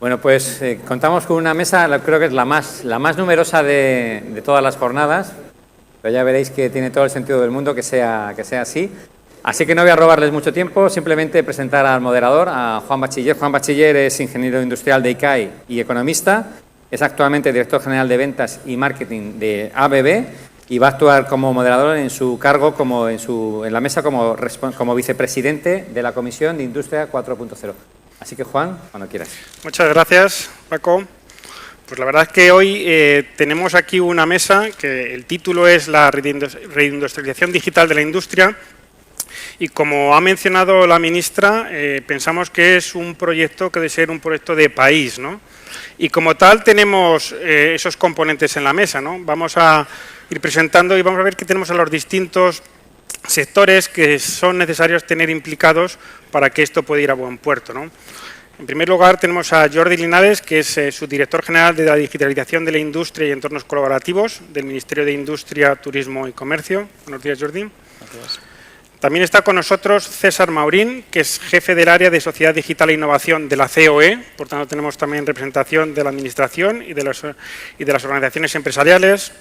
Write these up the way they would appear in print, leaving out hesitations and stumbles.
Bueno, pues contamos con una mesa, creo que es la más numerosa de todas las jornadas, pero ya veréis que tiene todo el sentido del mundo que sea así. Así que no voy a robarles mucho tiempo, simplemente presentar al moderador, a Juan Bachiller. Juan Bachiller es ingeniero industrial de ICAI y economista, es actualmente director general de ventas y marketing de ABB y va a actuar como moderador en su cargo en la mesa como vicepresidente de la Comisión de Industria 4.0. Así que, Juan, cuando quieras. Muchas gracias, Paco. Pues la verdad es que hoy tenemos aquí una mesa que el título es la reindustrialización digital de la industria y como ha mencionado la ministra, pensamos que es un proyecto que debe ser un proyecto de país, ¿no? Y como tal tenemos esos componentes en la mesa, ¿no? Vamos a ir presentando y vamos a ver que tenemos a los distintos sectores que son necesarios tener implicados para que esto pueda ir a buen puerto, ¿no? En primer lugar tenemos a Jordi Linares, que es subdirector general de la digitalización de la industria y entornos colaborativos del Ministerio de Industria, Turismo y Comercio. Buenos días, Jordi. Gracias. También está con nosotros César Maurín, que es jefe del área de Sociedad Digital e Innovación de la COE, por tanto tenemos también representación de la Administración y de las organizaciones empresariales.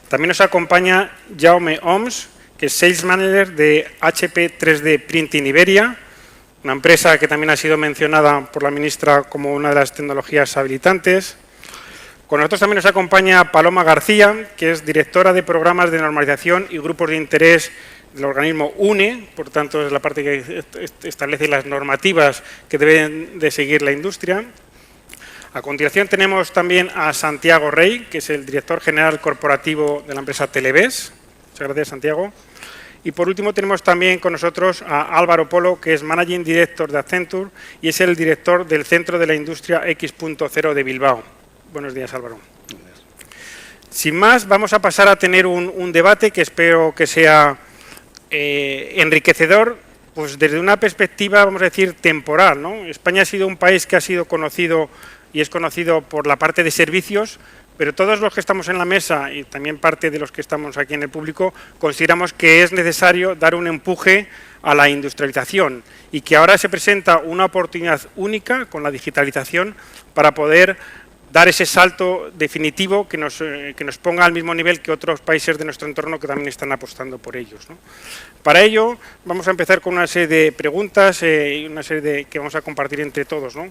También nos acompaña Jaume Oms, que es Sales Manager de HP 3D Printing Iberia, una empresa que también ha sido mencionada por la ministra como una de las tecnologías habilitantes. Con nosotros también nos acompaña Paloma García, que es directora de programas de normalización y grupos de interés del organismo UNE, por tanto es la parte que establece las normativas que deben de seguir la industria. A continuación tenemos también a Santiago Rey, que es el director general corporativo de la empresa Televes. Muchas gracias, Santiago. Y por último tenemos también con nosotros a Álvaro Polo, que es Managing Director de Accenture y es el director del Centro de la Industria X.0 de Bilbao. Buenos días, Álvaro. Sin más, vamos a pasar a tener un debate que espero que sea enriquecedor, pues desde una perspectiva, vamos a decir, temporal, ¿no? España ha sido un país que ha sido conocido y es conocido por la parte de servicios, pero todos los que estamos en la mesa y también parte de los que estamos aquí en el público consideramos que es necesario dar un empuje a la industrialización y que ahora se presenta una oportunidad única con la digitalización para poder dar ese salto definitivo que nos ponga al mismo nivel que otros países de nuestro entorno que también están apostando por ellos, ¿no? Para ello vamos a empezar con una serie de preguntas y una serie que vamos a compartir entre todos, ¿no?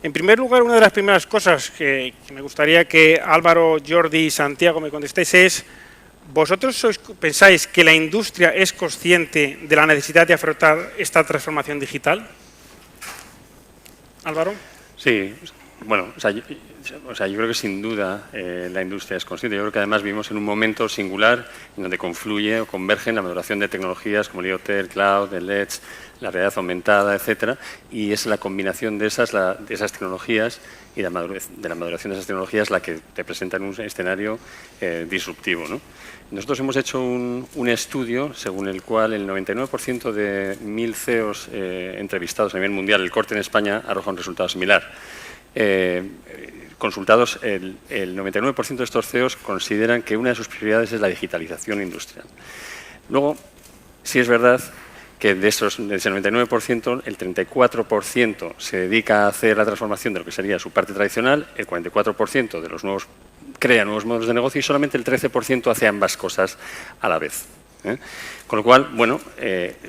En primer lugar, una de las primeras cosas que me gustaría que Álvaro, Jordi y Santiago me contestéis es: ¿vosotros pensáis que la industria es consciente de la necesidad de afrontar esta transformación digital? Álvaro. Sí, bueno, yo creo que sin duda la industria es consciente. Yo creo que además vivimos en un momento singular en donde confluye o convergen la maduración de tecnologías como el IoT, el cloud, el edge, la realidad aumentada, etcétera, y es la combinación de esas tecnologías y de la maduración de esas tecnologías la que te presenta en un escenario disruptivo, ¿no? Nosotros hemos hecho un estudio según el cual el 99% de 1.000 CEOs entrevistados a nivel mundial, el corte en España arroja un resultado similar. Consultados, el 99% de estos CEOs consideran que una de sus prioridades es la digitalización industrial. Luego, sí es verdad que de ese 99%, el 34% se dedica a hacer la transformación de lo que sería su parte tradicional, el 44% de los nuevos crea nuevos modelos de negocio y solamente el 13% hace ambas cosas a la vez. Con lo cual, bueno,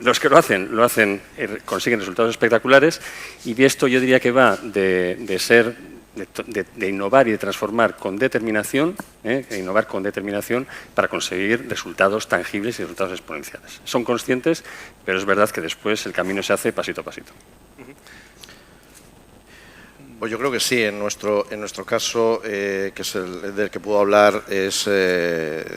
los que lo hacen consiguen resultados espectaculares y esto yo diría que va de innovar y de transformar con determinación, para conseguir resultados tangibles y resultados exponenciales. Son conscientes, pero es verdad que después el camino se hace pasito a pasito. Pues yo creo que sí, en nuestro caso, que es el del que puedo hablar, es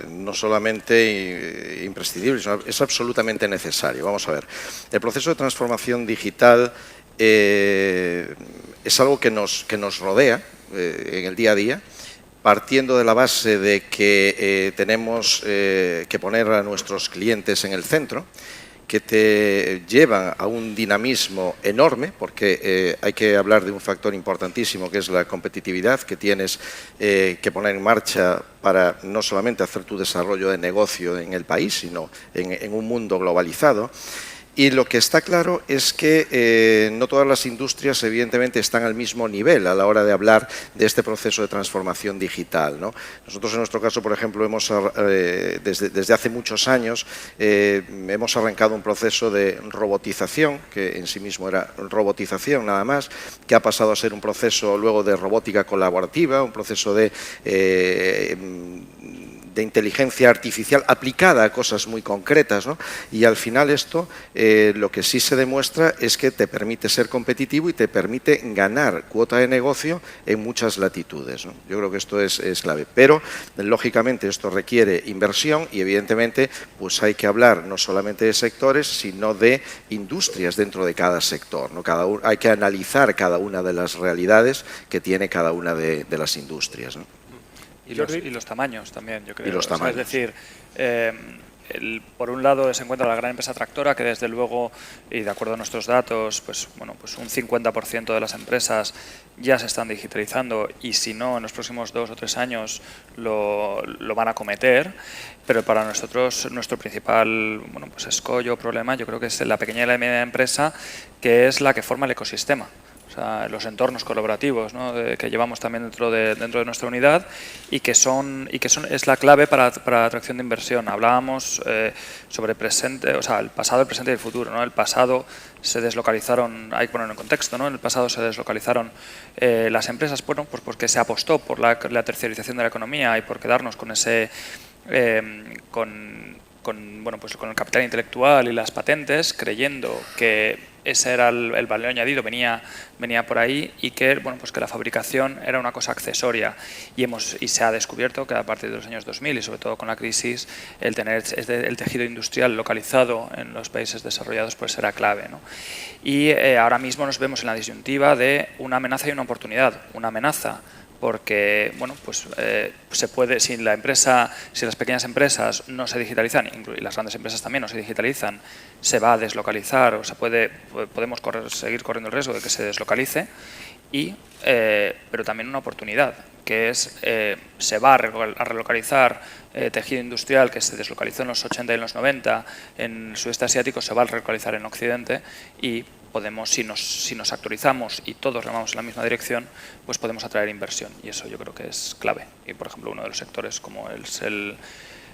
no solamente imprescindible, sino es absolutamente necesario. Vamos a ver, el proceso de transformación digital es algo que nos rodea en el día a día, partiendo de la base de que tenemos que poner a nuestros clientes en el centro, que te llevan a un dinamismo enorme, porque hay que hablar de un factor importantísimo que es la competitividad que tienes que poner en marcha para no solamente hacer tu desarrollo de negocio en el país, sino en un mundo globalizado. Y lo que está claro es que no todas las industrias, evidentemente, están al mismo nivel a la hora de hablar de este proceso de transformación digital, ¿no? Nosotros, en nuestro caso, por ejemplo, desde hace muchos años hemos arrancado un proceso de robotización, que en sí mismo era robotización nada más, que ha pasado a ser un proceso luego de robótica colaborativa, un proceso de inteligencia artificial aplicada a cosas muy concretas, ¿no? Y al final esto lo que sí se demuestra es que te permite ser competitivo y te permite ganar cuota de negocio en muchas latitudes, ¿no? Yo creo que esto es clave, pero lógicamente esto requiere inversión y evidentemente pues hay que hablar no solamente de sectores sino de industrias dentro de cada sector, ¿no? Hay que analizar cada una de las realidades que tiene cada una de las industrias, ¿no? Y los tamaños también, yo creo. Y los tamaños. Es decir, por un lado se encuentra la gran empresa tractora, que desde luego, y de acuerdo a nuestros datos, pues un 50% de las empresas ya se están digitalizando y si no, en los próximos 2 o 3 años lo van a cometer. Pero para nosotros, nuestro principal escollo, problema, yo creo que es la pequeña y la media empresa, que es la que forma el ecosistema. O sea, los entornos colaborativos, ¿no? Que llevamos también dentro de nuestra unidad y que es la clave para atracción de inversión. Hablábamos sobre el pasado, el presente y el futuro, ¿no? El pasado se deslocalizaron, hay que ponerlo en contexto, ¿no? En el pasado se deslocalizaron las empresas, pues porque se apostó por la terciarización de la economía y por quedarnos con ese con el capital intelectual y las patentes, creyendo que ese era el valor añadido, venía por ahí y que que la fabricación era una cosa accesoria y se ha descubierto que a partir de los años 2000 y sobre todo con la crisis el tener el tejido industrial localizado en los países desarrollados pues era clave, ¿no? Y ahora mismo nos vemos en la disyuntiva de una amenaza y una oportunidad. Una amenaza porque se puede, si las pequeñas empresas no se digitalizan, y las grandes empresas también no se digitalizan, se va a deslocalizar o podemos seguir corriendo el riesgo de que se deslocalice, pero también una oportunidad, que es se va a relocalizar tejido industrial que se deslocalizó en los 80 y en los 90 en el sudeste asiático, se va a relocalizar en Occidente y podemos, si nos actualizamos y todos remamos en la misma dirección, pues podemos atraer inversión y eso yo creo que es clave. Y por ejemplo uno de los sectores como el sector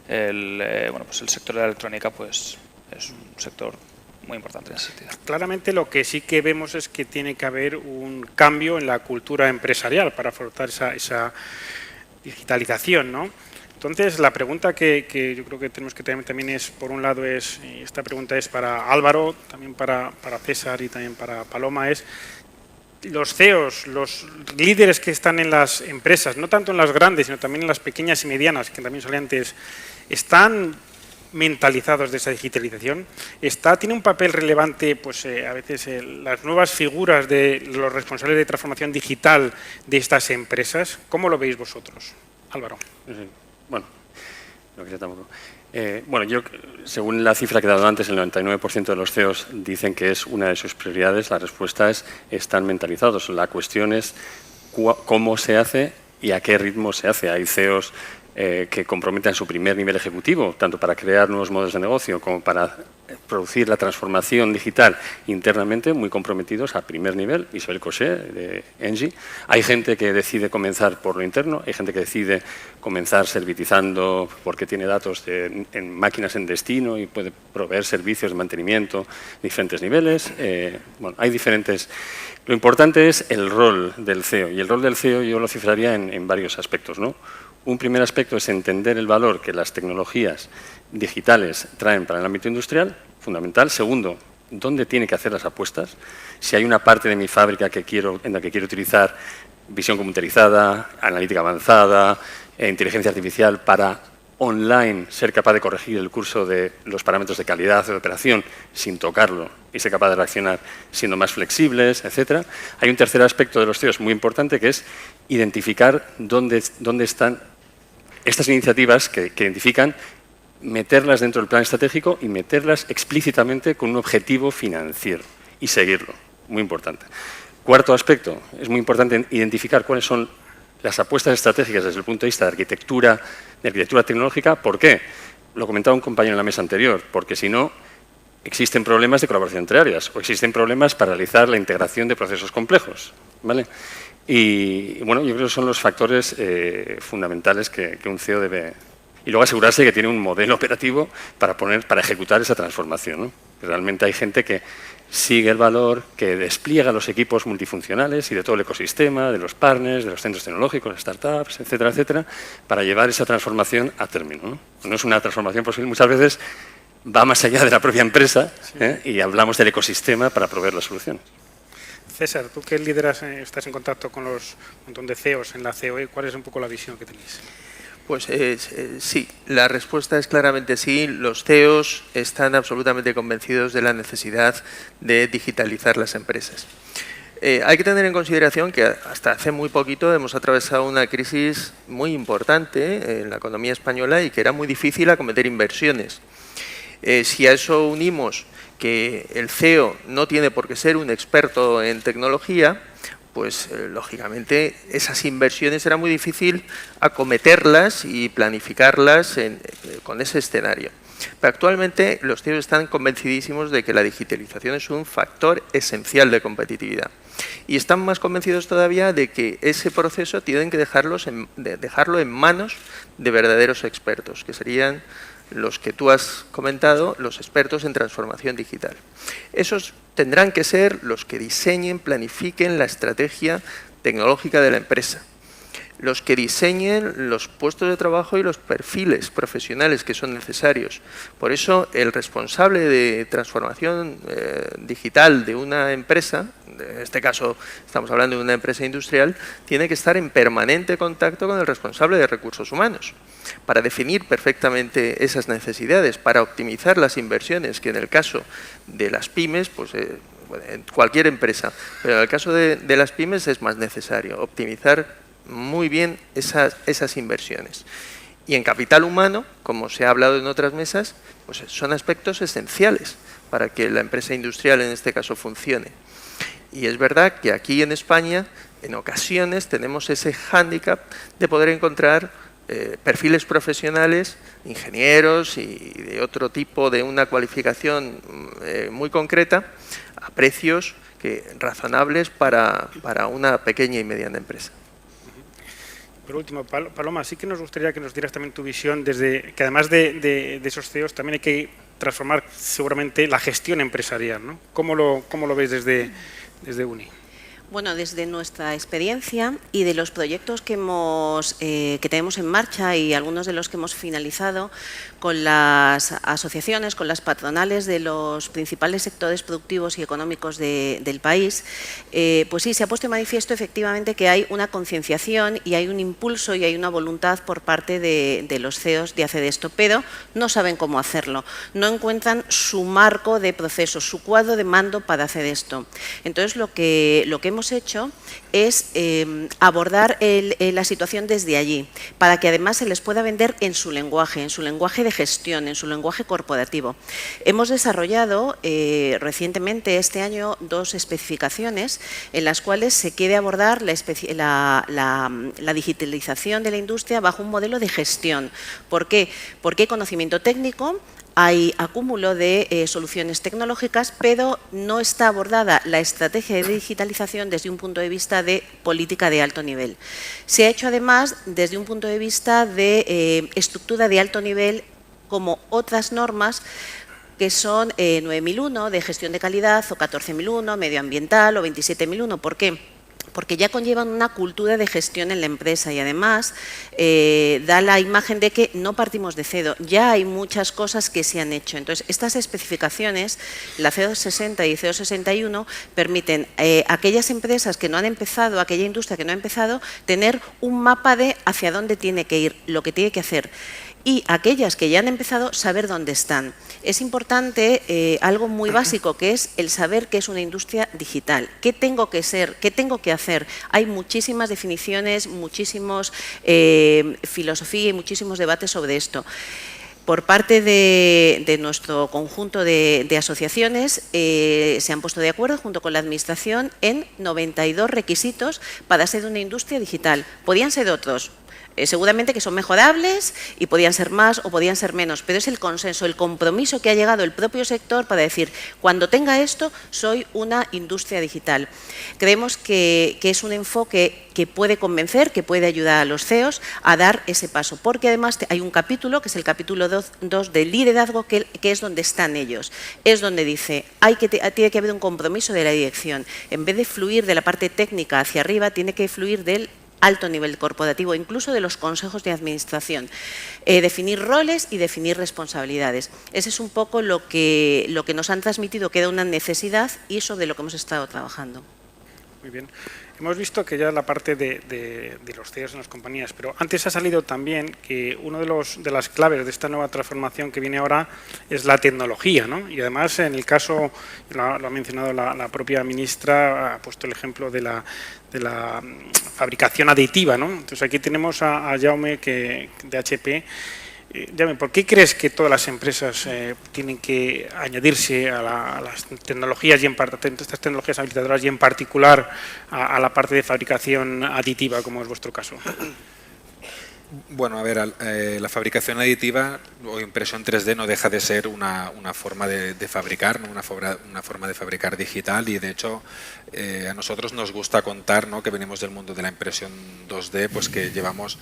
de la electrónica pues es un sector muy importante en ese sentido. Claramente lo que sí que vemos es que tiene que haber un cambio en la cultura empresarial para afrontar esa digitalización, ¿no? Entonces, la pregunta que yo creo que tenemos que tener también es, por un lado, y esta pregunta es para Álvaro, también para César y también para Paloma, es los CEOs, los líderes que están en las empresas, no tanto en las grandes, sino también en las pequeñas y medianas, que también salían antes, ¿están mentalizados de esa digitalización? ¿Tiene un papel relevante pues a veces las nuevas figuras de los responsables de transformación digital de estas empresas? ¿Cómo lo veis vosotros? Álvaro. Bueno, no quería tampoco. Yo, según la cifra que he dado antes, el 99% de los CEOs dicen que es una de sus prioridades. La respuesta es están mentalizados. La cuestión es cómo se hace y a qué ritmo se hace. Hay CEOs que comprometen su primer nivel ejecutivo, tanto para crear nuevos modelos de negocio como para producir la transformación digital internamente, muy comprometidos a primer nivel. Isabel Cochet, de Engie. Hay gente que decide comenzar por lo interno, hay gente que decide comenzar servitizando porque tiene datos en máquinas en destino y puede proveer servicios de mantenimiento a diferentes niveles. Hay diferentes. Lo importante es el rol del CEO, y el rol del CEO yo lo cifraría en varios aspectos, ¿no? Un primer aspecto es entender el valor que las tecnologías digitales traen para el ámbito industrial, fundamental. Segundo, ¿dónde tiene que hacer las apuestas? Si hay una parte de mi fábrica en la que quiero utilizar visión computarizada, analítica avanzada, inteligencia artificial para online ser capaz de corregir el curso de los parámetros de calidad o de operación sin tocarlo y ser capaz de reaccionar siendo más flexibles, etcétera. Hay un tercer aspecto de los CEOs muy importante que es identificar dónde están estas iniciativas que identifican, meterlas dentro del plan estratégico y meterlas explícitamente con un objetivo financiero y seguirlo. Muy importante. Cuarto aspecto, es muy importante identificar cuáles son las apuestas estratégicas desde el punto de vista de arquitectura tecnológica. ¿Por qué? Lo comentaba un compañero en la mesa anterior, porque si no, existen problemas de colaboración entre áreas o existen problemas para realizar la integración de procesos complejos, ¿vale? Y bueno, yo creo que son los factores fundamentales que un CEO debe... Y luego asegurarse que tiene un modelo operativo para ejecutar esa transformación, ¿no? Realmente hay gente que sigue el valor, que despliega los equipos multifuncionales y de todo el ecosistema, de los partners, de los centros tecnológicos, startups, etcétera, etcétera, para llevar esa transformación a término, ¿no? No es una transformación posible, muchas veces va más allá de la propia empresa, y hablamos del ecosistema para proveer las soluciones. César, tú que lideras, estás en contacto con un montón de CEOs en la COE, ¿cuál es un poco la visión que tenéis? Pues sí, la respuesta es claramente sí. Los CEOs están absolutamente convencidos de la necesidad de digitalizar las empresas. Hay que tener en consideración que hasta hace muy poquito hemos atravesado una crisis muy importante en la economía española y que era muy difícil acometer inversiones. Si a eso unimos que el CEO no tiene por qué ser un experto en tecnología, pues lógicamente esas inversiones era muy difícil acometerlas y planificarlas con ese escenario. Pero actualmente los CEOs están convencidísimos de que la digitalización es un factor esencial de competitividad. Y están más convencidos todavía de que ese proceso tienen que dejarlo en manos de verdaderos expertos, que serían los que tú has comentado, los expertos en transformación digital. Esos tendrán que ser los que diseñen, planifiquen la estrategia tecnológica de la empresa, los que diseñen los puestos de trabajo y los perfiles profesionales que son necesarios. Por eso, el responsable de transformación digital de una empresa, en este caso estamos hablando de una empresa industrial, tiene que estar en permanente contacto con el responsable de recursos humanos para definir perfectamente esas necesidades, para optimizar las inversiones, que en el caso de las pymes, pues en cualquier empresa, pero en el caso de las pymes es más necesario optimizar muy bien esas inversiones. Y en capital humano, como se ha hablado en otras mesas, pues son aspectos esenciales para que la empresa industrial en este caso funcione. Y es verdad que aquí en España, en ocasiones, tenemos ese hándicap de poder encontrar perfiles profesionales, ingenieros y de otro tipo de una cualificación muy concreta, a precios razonables para una pequeña y mediana empresa. Por último, Paloma, sí que nos gustaría que nos dieras también tu visión, desde que además de esos CEOs también hay que transformar seguramente la gestión empresarial, ¿no? ¿Cómo lo ves desde UNI? Bueno, desde nuestra experiencia y de los proyectos que tenemos en marcha y algunos de los que hemos finalizado con las asociaciones, con las patronales de los principales sectores productivos y económicos del país, pues sí, se ha puesto de manifiesto efectivamente que hay una concienciación y hay un impulso y hay una voluntad por parte de los CEOs de hacer esto, pero no saben cómo hacerlo, no encuentran su marco de proceso, su cuadro de mando para hacer esto. Entonces, lo que hemos hecho es abordar la situación desde allí, para que además se les pueda vender en su lenguaje de gestión, en su lenguaje corporativo. Hemos desarrollado recientemente, este año, 2 especificaciones en las cuales se quiere abordar la digitalización de la industria bajo un modelo de gestión. ¿Por qué? Porque hay conocimiento técnico, hay acúmulo de soluciones tecnológicas, pero no está abordada la estrategia de digitalización desde un punto de vista de política de alto nivel. Se ha hecho además desde un punto de vista de estructura de alto nivel, como otras normas que son 9001 de gestión de calidad, o 14001 medioambiental, o 27001. ¿Por qué? Porque ya conllevan una cultura de gestión en la empresa y además da la imagen de que no partimos de cero, ya hay muchas cosas que se han hecho. Entonces, estas especificaciones, la CO60 y CO61, permiten a aquellas empresas que no han empezado, a aquella industria que no ha empezado, tener un mapa de hacia dónde tiene que ir, lo que tiene que hacer. Y aquellas que ya han empezado, saber dónde están. Es importante algo muy básico, que es el saber qué es una industria digital. ¿Qué tengo que ser? ¿Qué tengo que hacer? Hay muchísimas definiciones, muchísimos filosofía y muchísimos debates sobre esto. Por parte de nuestro conjunto de asociaciones se han puesto de acuerdo junto con la Administración en 92 requisitos para ser una industria digital. Podían ser otros. Seguramente que son mejorables y podían ser más o podían ser menos, pero es el consenso, el compromiso que ha llegado el propio sector para decir, cuando tenga esto, soy una industria digital. Creemos que es un enfoque que puede convencer, que puede ayudar a los CEOs a dar ese paso, porque además hay un capítulo, que es el capítulo 2 de liderazgo, que es donde están ellos. Es donde dice, tiene que haber un compromiso de la dirección. En vez de fluir de la parte técnica hacia arriba, tiene que fluir del alto nivel corporativo, incluso de los consejos de administración. Definir roles y definir responsabilidades. Ese es un poco lo que nos han transmitido, que era una necesidad y sobre lo que hemos estado trabajando. Muy bien. Hemos visto que ya la parte de los CEOs en las compañías, pero antes ha salido también que una de las claves de esta nueva transformación que viene ahora es la tecnología, ¿no? Y además, en el caso, lo ha mencionado la propia ministra, ha puesto el ejemplo de la fabricación aditiva, ¿no? Entonces aquí tenemos a Jaume de HP. Jaume, ¿por qué crees que todas las empresas tienen que añadirse a las tecnologías, estas tecnologías habilitadoras y en particular a la parte de fabricación aditiva, como es vuestro caso? Bueno, a ver, la fabricación aditiva o impresión 3D no deja de ser una forma de fabricar, ¿no? una forma de fabricar digital, y de hecho a nosotros nos gusta contar, ¿no?, que venimos del mundo de la impresión 2D, pues que llevamos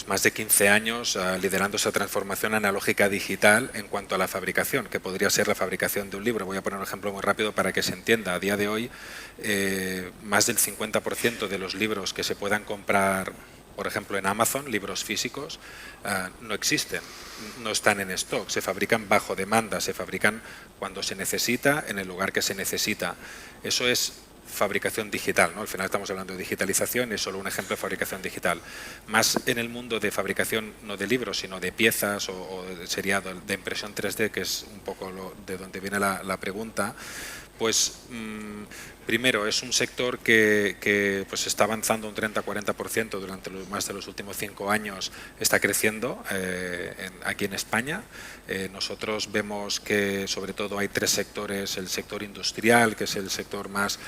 más de 15 años liderando esa transformación analógica digital en cuanto a la fabricación, que podría ser la fabricación de un libro. Voy a poner un ejemplo muy rápido para que se entienda. A día de hoy, más del 50% de los libros que se puedan comprar, por ejemplo, en Amazon, libros físicos, no existen, no están en stock, se fabrican bajo demanda, se fabrican cuando se necesita, en el lugar que se necesita. Eso es fabricación digital, ¿no? Al final estamos hablando de digitalización, es solo un ejemplo de fabricación digital. Más en el mundo de fabricación, no de libros, sino de piezas o sería de impresión 3D, que es un poco de donde viene la pregunta, pues primero es un sector que pues está avanzando un 30-40% durante más de los últimos 5 años, está creciendo aquí en España. Nosotros vemos que sobre todo hay 3 sectores: el sector industrial, que es el sector más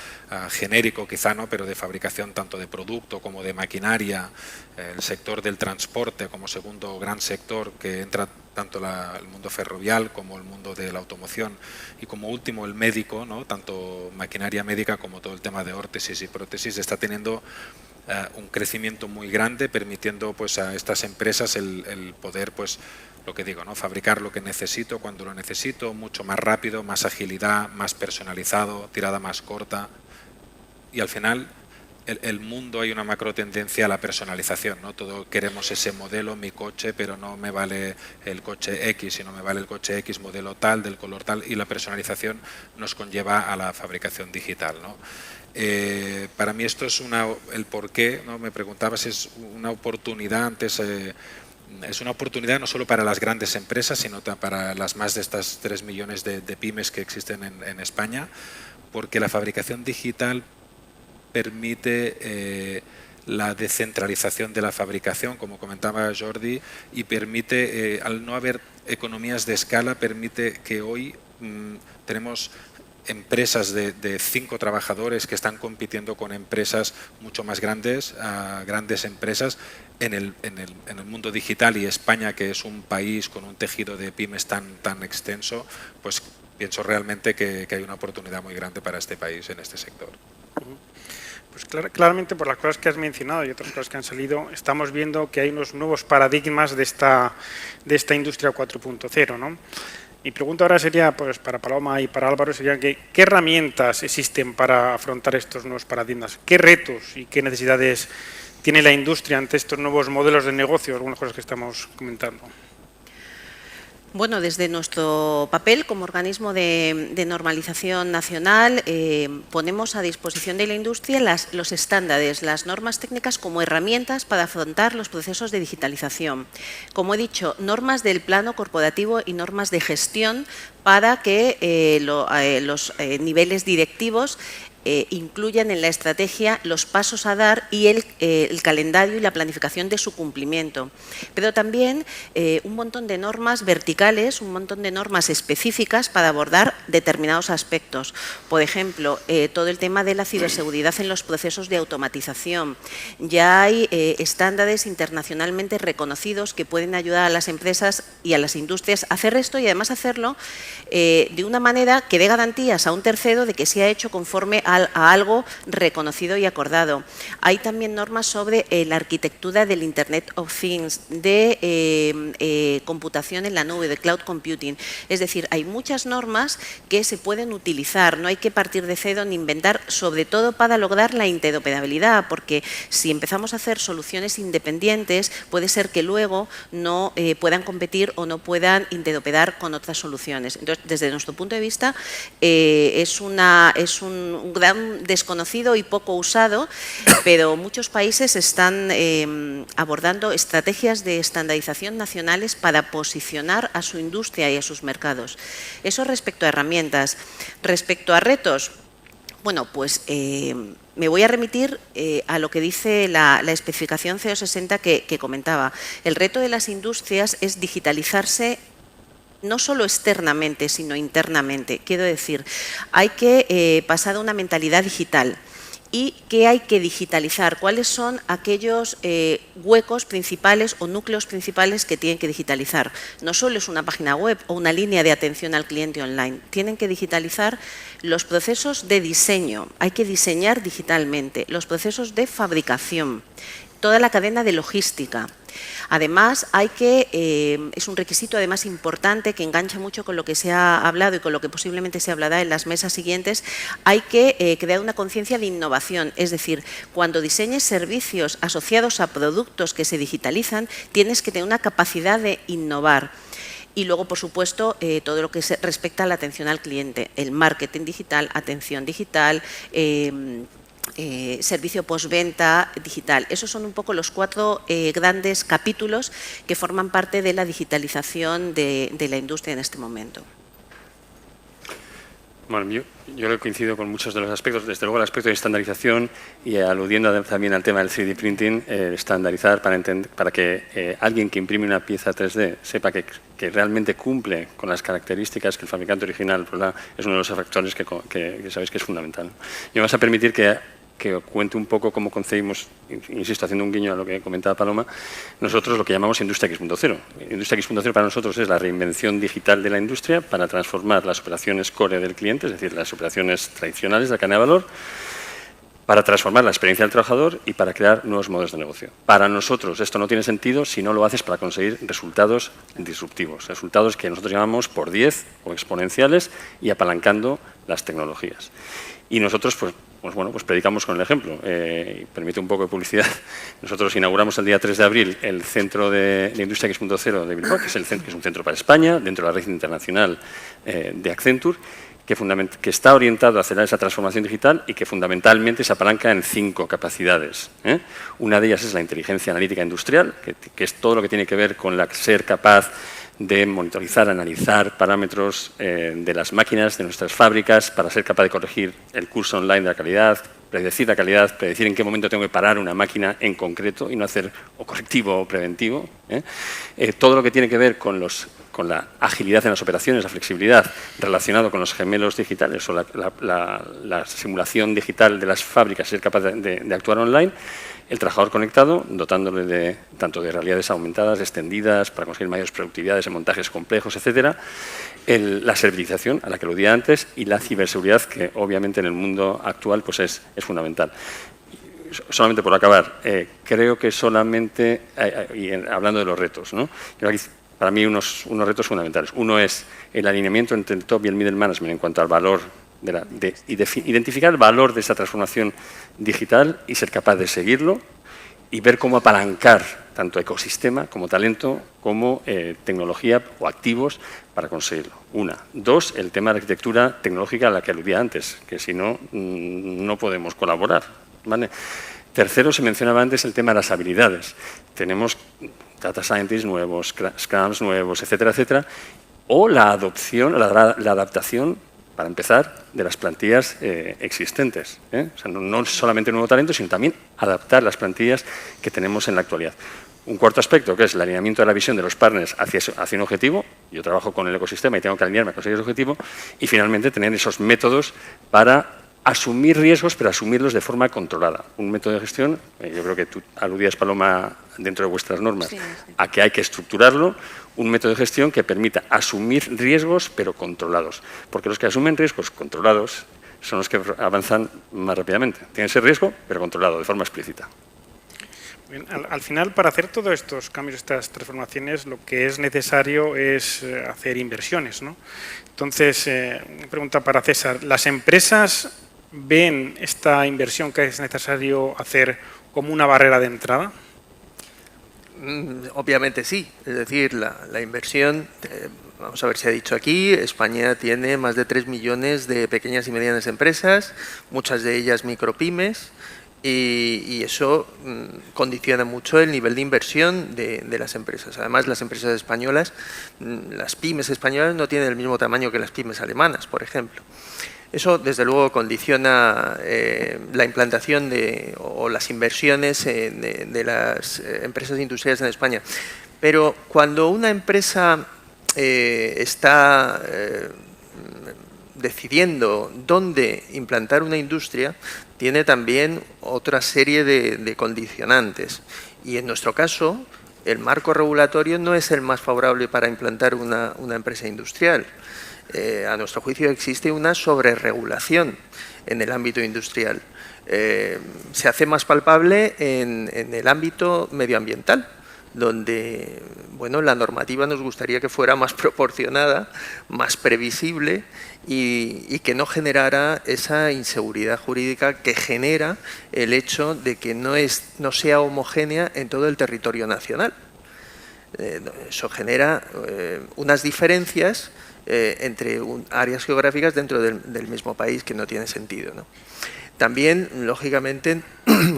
genérico quizá, ¿no?, pero de fabricación tanto de producto como de maquinaria, el sector del transporte como segundo gran sector, que entra tanto el mundo ferroviario como el mundo de la automoción, y como último el médico, ¿no?, tanto maquinaria médica como todo el tema de órtesis y prótesis está teniendo un crecimiento muy grande, permitiendo pues a estas empresas el poder, pues lo que digo, ¿no?, fabricar lo que necesito cuando lo necesito, mucho más rápido, más agilidad, más personalizado, tirada más corta, y al final el mundo, hay una macro tendencia a la personalización, ¿no? Todo queremos ese modelo, mi coche, pero no me vale el coche X, sino me vale el coche X modelo tal, del color tal, y la personalización nos conlleva a la fabricación digital, ¿no? Para mí esto es el porqué, ¿no? Me preguntabas, es una oportunidad antes. Es una oportunidad no solo para las grandes empresas, sino para las más de estas 3 millones de pymes que existen en España, porque la fabricación digital permite la descentralización de la fabricación, como comentaba Jordi, y permite, al no haber economías de escala, permite que hoy tenemos empresas de 5 trabajadores que están compitiendo con empresas mucho más grandes, grandes empresas en el mundo digital, y España, que es un país con un tejido de pymes tan extenso, pues pienso realmente que hay una oportunidad muy grande para este país en este sector. Pues claramente, por las cosas que has mencionado y otras cosas que han salido, estamos viendo que hay unos nuevos paradigmas de esta industria 4.0, ¿no? Mi pregunta ahora sería, pues para Paloma y para Álvaro, sería ¿qué herramientas existen para afrontar estos nuevos paradigmas? ¿Qué retos y qué necesidades tiene la industria ante estos nuevos modelos de negocio? Algunas cosas que estamos comentando. Bueno, desde nuestro papel como organismo de normalización nacional ponemos a disposición de la industria los estándares, las normas técnicas como herramientas para afrontar los procesos de digitalización. Como he dicho, normas del plano corporativo y normas de gestión para que los niveles directivos incluyan en la estrategia los pasos a dar y el calendario y la planificación de su cumplimiento. Pero también un montón de normas verticales, un montón de normas específicas para abordar determinados aspectos. Por ejemplo, todo el tema de la ciberseguridad en los procesos de automatización. Ya hay estándares internacionalmente reconocidos que pueden ayudar a las empresas y a las industrias a hacer esto y además hacerlo de una manera que dé garantías a un tercero de que se ha hecho conforme a algo reconocido y acordado. Hay también normas sobre la arquitectura del Internet of Things, de computación en la nube, de cloud computing. Es decir, hay muchas normas que se pueden utilizar, no hay que partir de cero ni inventar, sobre todo para lograr la interoperabilidad, porque si empezamos a hacer soluciones independientes, puede ser que luego no puedan competir o no puedan interoperar con otras soluciones. Entonces, desde nuestro punto de vista, es un gran desconocido y poco usado, pero muchos países están abordando estrategias de estandarización nacionales para posicionar a su industria y a sus mercados. Eso respecto a herramientas. Respecto a retos, bueno, pues me voy a remitir a lo que dice la especificación CO60 que comentaba. El reto de las industrias es digitalizarse no solo externamente, sino internamente. Quiero decir, hay que pasar a una mentalidad digital. ¿Y qué hay que digitalizar? ¿Cuáles son aquellos huecos principales o núcleos principales que tienen que digitalizar? No solo es una página web o una línea de atención al cliente online. Tienen que digitalizar los procesos de diseño. Hay que diseñar digitalmente. Los procesos de fabricación. Toda la cadena de logística. Además, es un requisito además importante que engancha mucho con lo que se ha hablado y con lo que posiblemente se hablará en las mesas siguientes, hay que crear una conciencia de innovación. Es decir, cuando diseñes servicios asociados a productos que se digitalizan, tienes que tener una capacidad de innovar. Y luego, por supuesto, todo lo que respecta a la atención al cliente, el marketing digital, atención digital, servicio postventa digital. Esos son un poco los 4 grandes capítulos que forman parte de la digitalización de la industria en este momento. Bueno, yo coincido con muchos de los aspectos, desde luego el aspecto de estandarización y aludiendo también al tema del 3D printing, estandarizar para que alguien que imprime una pieza 3D sepa que realmente cumple con las características que el fabricante original es uno de los factores que sabéis que es fundamental. Y me vas a permitir que cuente un poco cómo concebimos, insisto, haciendo un guiño a lo que comentaba Paloma, nosotros lo que llamamos Industria X.0. Industria X.0 para nosotros es la reinvención digital de la industria para transformar las operaciones core del cliente, es decir, las operaciones tradicionales de la cadena de valor, para transformar la experiencia del trabajador y para crear nuevos modelos de negocio. Para nosotros esto no tiene sentido si no lo haces para conseguir resultados disruptivos, resultados que nosotros llamamos por 10 o exponenciales y apalancando las tecnologías. Y nosotros, pues predicamos con el ejemplo. Permite un poco de publicidad. Nosotros inauguramos el día 3 de abril el Centro de Industria X.0 de Bilbao, que es un centro para España, dentro de la red internacional de Accenture, que está orientado a acelerar esa transformación digital y que fundamentalmente se apalanca en 5 capacidades. Una de ellas es la inteligencia analítica industrial, que es todo lo que tiene que ver con ser capaz de monitorizar, analizar parámetros de las máquinas, de nuestras fábricas, para ser capaz de corregir el curso online de la calidad, predecir la calidad, predecir en qué momento tengo que parar una máquina en concreto y no hacer o correctivo o preventivo. Todo lo que tiene que ver con la agilidad en las operaciones, la flexibilidad relacionado con los gemelos digitales o la simulación digital de las fábricas, ser capaz de actuar online. El trabajador conectado, dotándole tanto de realidades aumentadas, extendidas, para conseguir mayores productividades en montajes complejos, etcétera. La servilización, a la que aludía antes, y la ciberseguridad, que obviamente en el mundo actual pues es fundamental. Solamente por acabar, creo que solamente, hablando de los retos, ¿no? Para mí unos retos fundamentales. Uno es el alineamiento entre el top y el middle management en cuanto al valor identificar el valor de esa transformación digital y ser capaz de seguirlo y ver cómo apalancar tanto ecosistema como talento como tecnología o activos para conseguirlo. 1. 2. El tema de la arquitectura tecnológica a la que aludía antes, que si no, no podemos colaborar, ¿vale? Tercero, se mencionaba antes el tema de las habilidades. Tenemos data scientists nuevos, scrums nuevos, etcétera, etcétera, o la adopción, la adaptación para empezar, de las plantillas existentes. O sea, no solamente nuevo talento, sino también adaptar las plantillas que tenemos en la actualidad. Un cuarto aspecto, que es el alineamiento de la visión de los partners hacia un objetivo. Yo trabajo con el ecosistema y tengo que alinearme a conseguir ese objetivo. Y, finalmente, tener esos métodos para asumir riesgos, pero asumirlos de forma controlada. Un método de gestión, yo creo que tú aludías, Paloma, dentro de vuestras normas, sí, a que hay que estructurarlo, un método de gestión que permita asumir riesgos, pero controlados. Porque los que asumen riesgos controlados son los que avanzan más rápidamente. Tienen ese riesgo, pero controlado, de forma explícita. Bien, al final, para hacer todos estos cambios, estas transformaciones, lo que es necesario es hacer inversiones, ¿no? Entonces, una pregunta para César. ¿Las empresas ven esta inversión que es necesario hacer como una barrera de entrada? Obviamente sí. Es decir, la inversión, vamos a ver si ha dicho aquí, España tiene más de 3 millones de pequeñas y medianas empresas, muchas de ellas micropymes, y eso condiciona mucho el nivel de inversión de las empresas. Además, las empresas españolas, las pymes españolas no tienen el mismo tamaño que las pymes alemanas, por ejemplo. Eso, desde luego, condiciona la implantación o las inversiones de las empresas industriales en España. Pero cuando una empresa está decidiendo dónde implantar una industria, tiene también otra serie de condicionantes. Y en nuestro caso, el marco regulatorio no es el más favorable para implantar una empresa industrial. A nuestro juicio existe una sobreregulación en el ámbito industrial. Se hace más palpable en el ámbito medioambiental, donde bueno, la normativa nos gustaría que fuera más proporcionada, más previsible y que no generara esa inseguridad jurídica que genera el hecho de que no sea homogénea en todo el territorio nacional. Eso genera unas diferencias entre áreas geográficas dentro del mismo país que no tiene sentido, ¿no? También, lógicamente,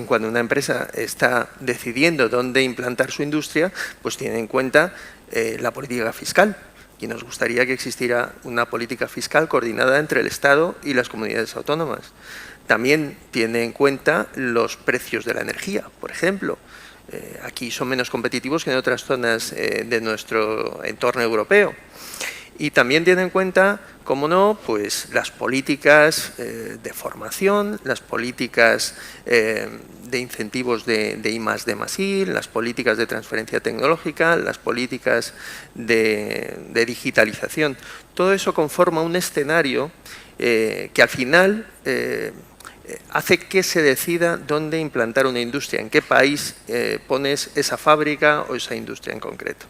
cuando una empresa está decidiendo dónde implantar su industria, pues tiene en cuenta la política fiscal. Y nos gustaría que existiera una política fiscal coordinada entre el Estado y las comunidades autónomas. También tiene en cuenta los precios de la energía, por ejemplo. Aquí son menos competitivos que en otras zonas de nuestro entorno europeo. Y también tiene en cuenta, como no, pues las políticas de formación, las políticas de incentivos de I+D+I, las políticas de transferencia tecnológica, las políticas de digitalización. Todo eso conforma un escenario que al final hace que se decida dónde implantar una industria, en qué país pones esa fábrica o esa industria en concreto.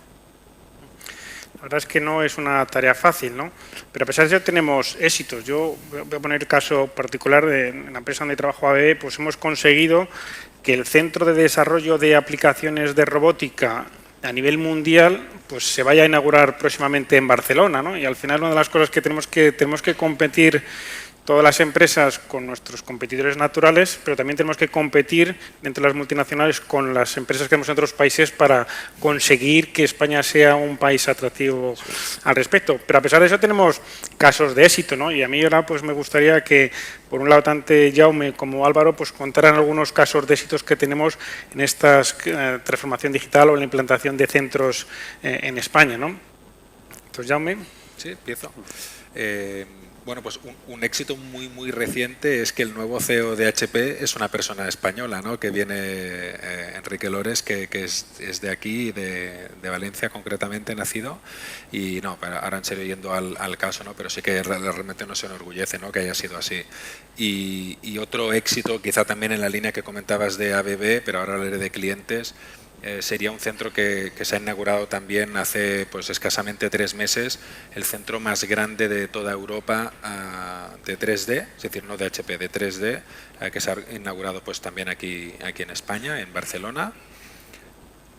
La verdad es que no es una tarea fácil, ¿no? Pero a pesar de eso tenemos éxitos. Yo voy a poner el caso particular de la empresa donde trabajo, ABB, pues hemos conseguido que el Centro de Desarrollo de Aplicaciones de Robótica a nivel mundial pues se vaya a inaugurar próximamente en Barcelona, ¿no? Y al final una de las cosas que tenemos que competir todas las empresas con nuestros competidores naturales, pero también tenemos que competir dentro de las multinacionales con las empresas que tenemos en otros países para conseguir que España sea un país atractivo al respecto. Pero a pesar de eso tenemos casos de éxito, ¿no? Y a mí ahora pues me gustaría que, por un lado, tanto Jaume como Álvaro pues contaran algunos casos de éxitos que tenemos en esta transformación digital o en la implantación de centros en España, ¿no? Entonces, Jaume. Sí, empiezo. Bueno, pues un éxito muy reciente es que el nuevo CEO de HP es una persona española, ¿no? Que viene, Enrique Lores, que es de aquí, de Valencia concretamente, nacido. Y no, ahora en serio yendo al caso, ¿no? Pero sí que realmente nos enorgullece, ¿no? Que haya sido así. Y otro éxito, quizá también en la línea que comentabas de ABB, pero ahora hablaré de clientes, sería un centro que se ha inaugurado también hace pues escasamente 3 meses, el centro más grande de toda Europa de 3D, es decir, no de HP, de 3D, que se ha inaugurado pues también aquí en España, en Barcelona,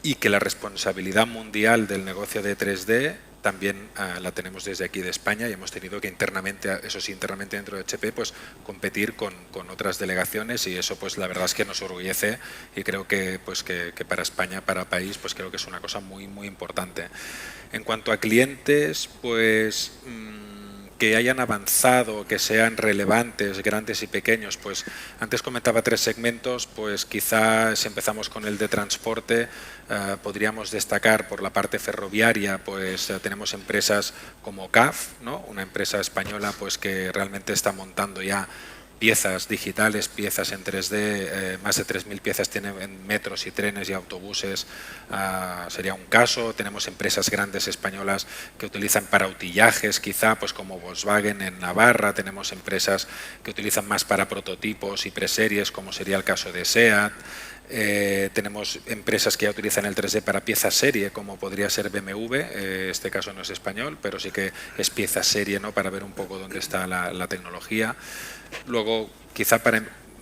y que la responsabilidad mundial del negocio de 3D también la tenemos desde aquí de España y hemos tenido que internamente, eso sí, internamente dentro de HP, pues competir con otras delegaciones y eso pues la verdad es que nos orgullece y creo que pues que para España, para país, pues creo que es una cosa muy importante. En cuanto a clientes, pues que hayan avanzado, que sean relevantes, grandes y pequeños, pues antes comentaba 3 segmentos, pues quizá si empezamos con el de transporte, podríamos destacar por la parte ferroviaria, pues tenemos empresas como CAF, ¿no? Una empresa española pues que realmente está montando ya piezas digitales, piezas en 3D, más de 3.000 piezas tiene en metros y trenes y autobuses, sería un caso. Tenemos empresas grandes españolas que utilizan para utillajes, quizá, pues como Volkswagen en Navarra. Tenemos empresas que utilizan más para prototipos y preseries, como sería el caso de SEAT. Tenemos empresas que ya utilizan el 3D para piezas serie, como podría ser BMW, este caso no es español, pero sí que es pieza serie, ¿no? Para ver un poco dónde está la tecnología. Luego, quizá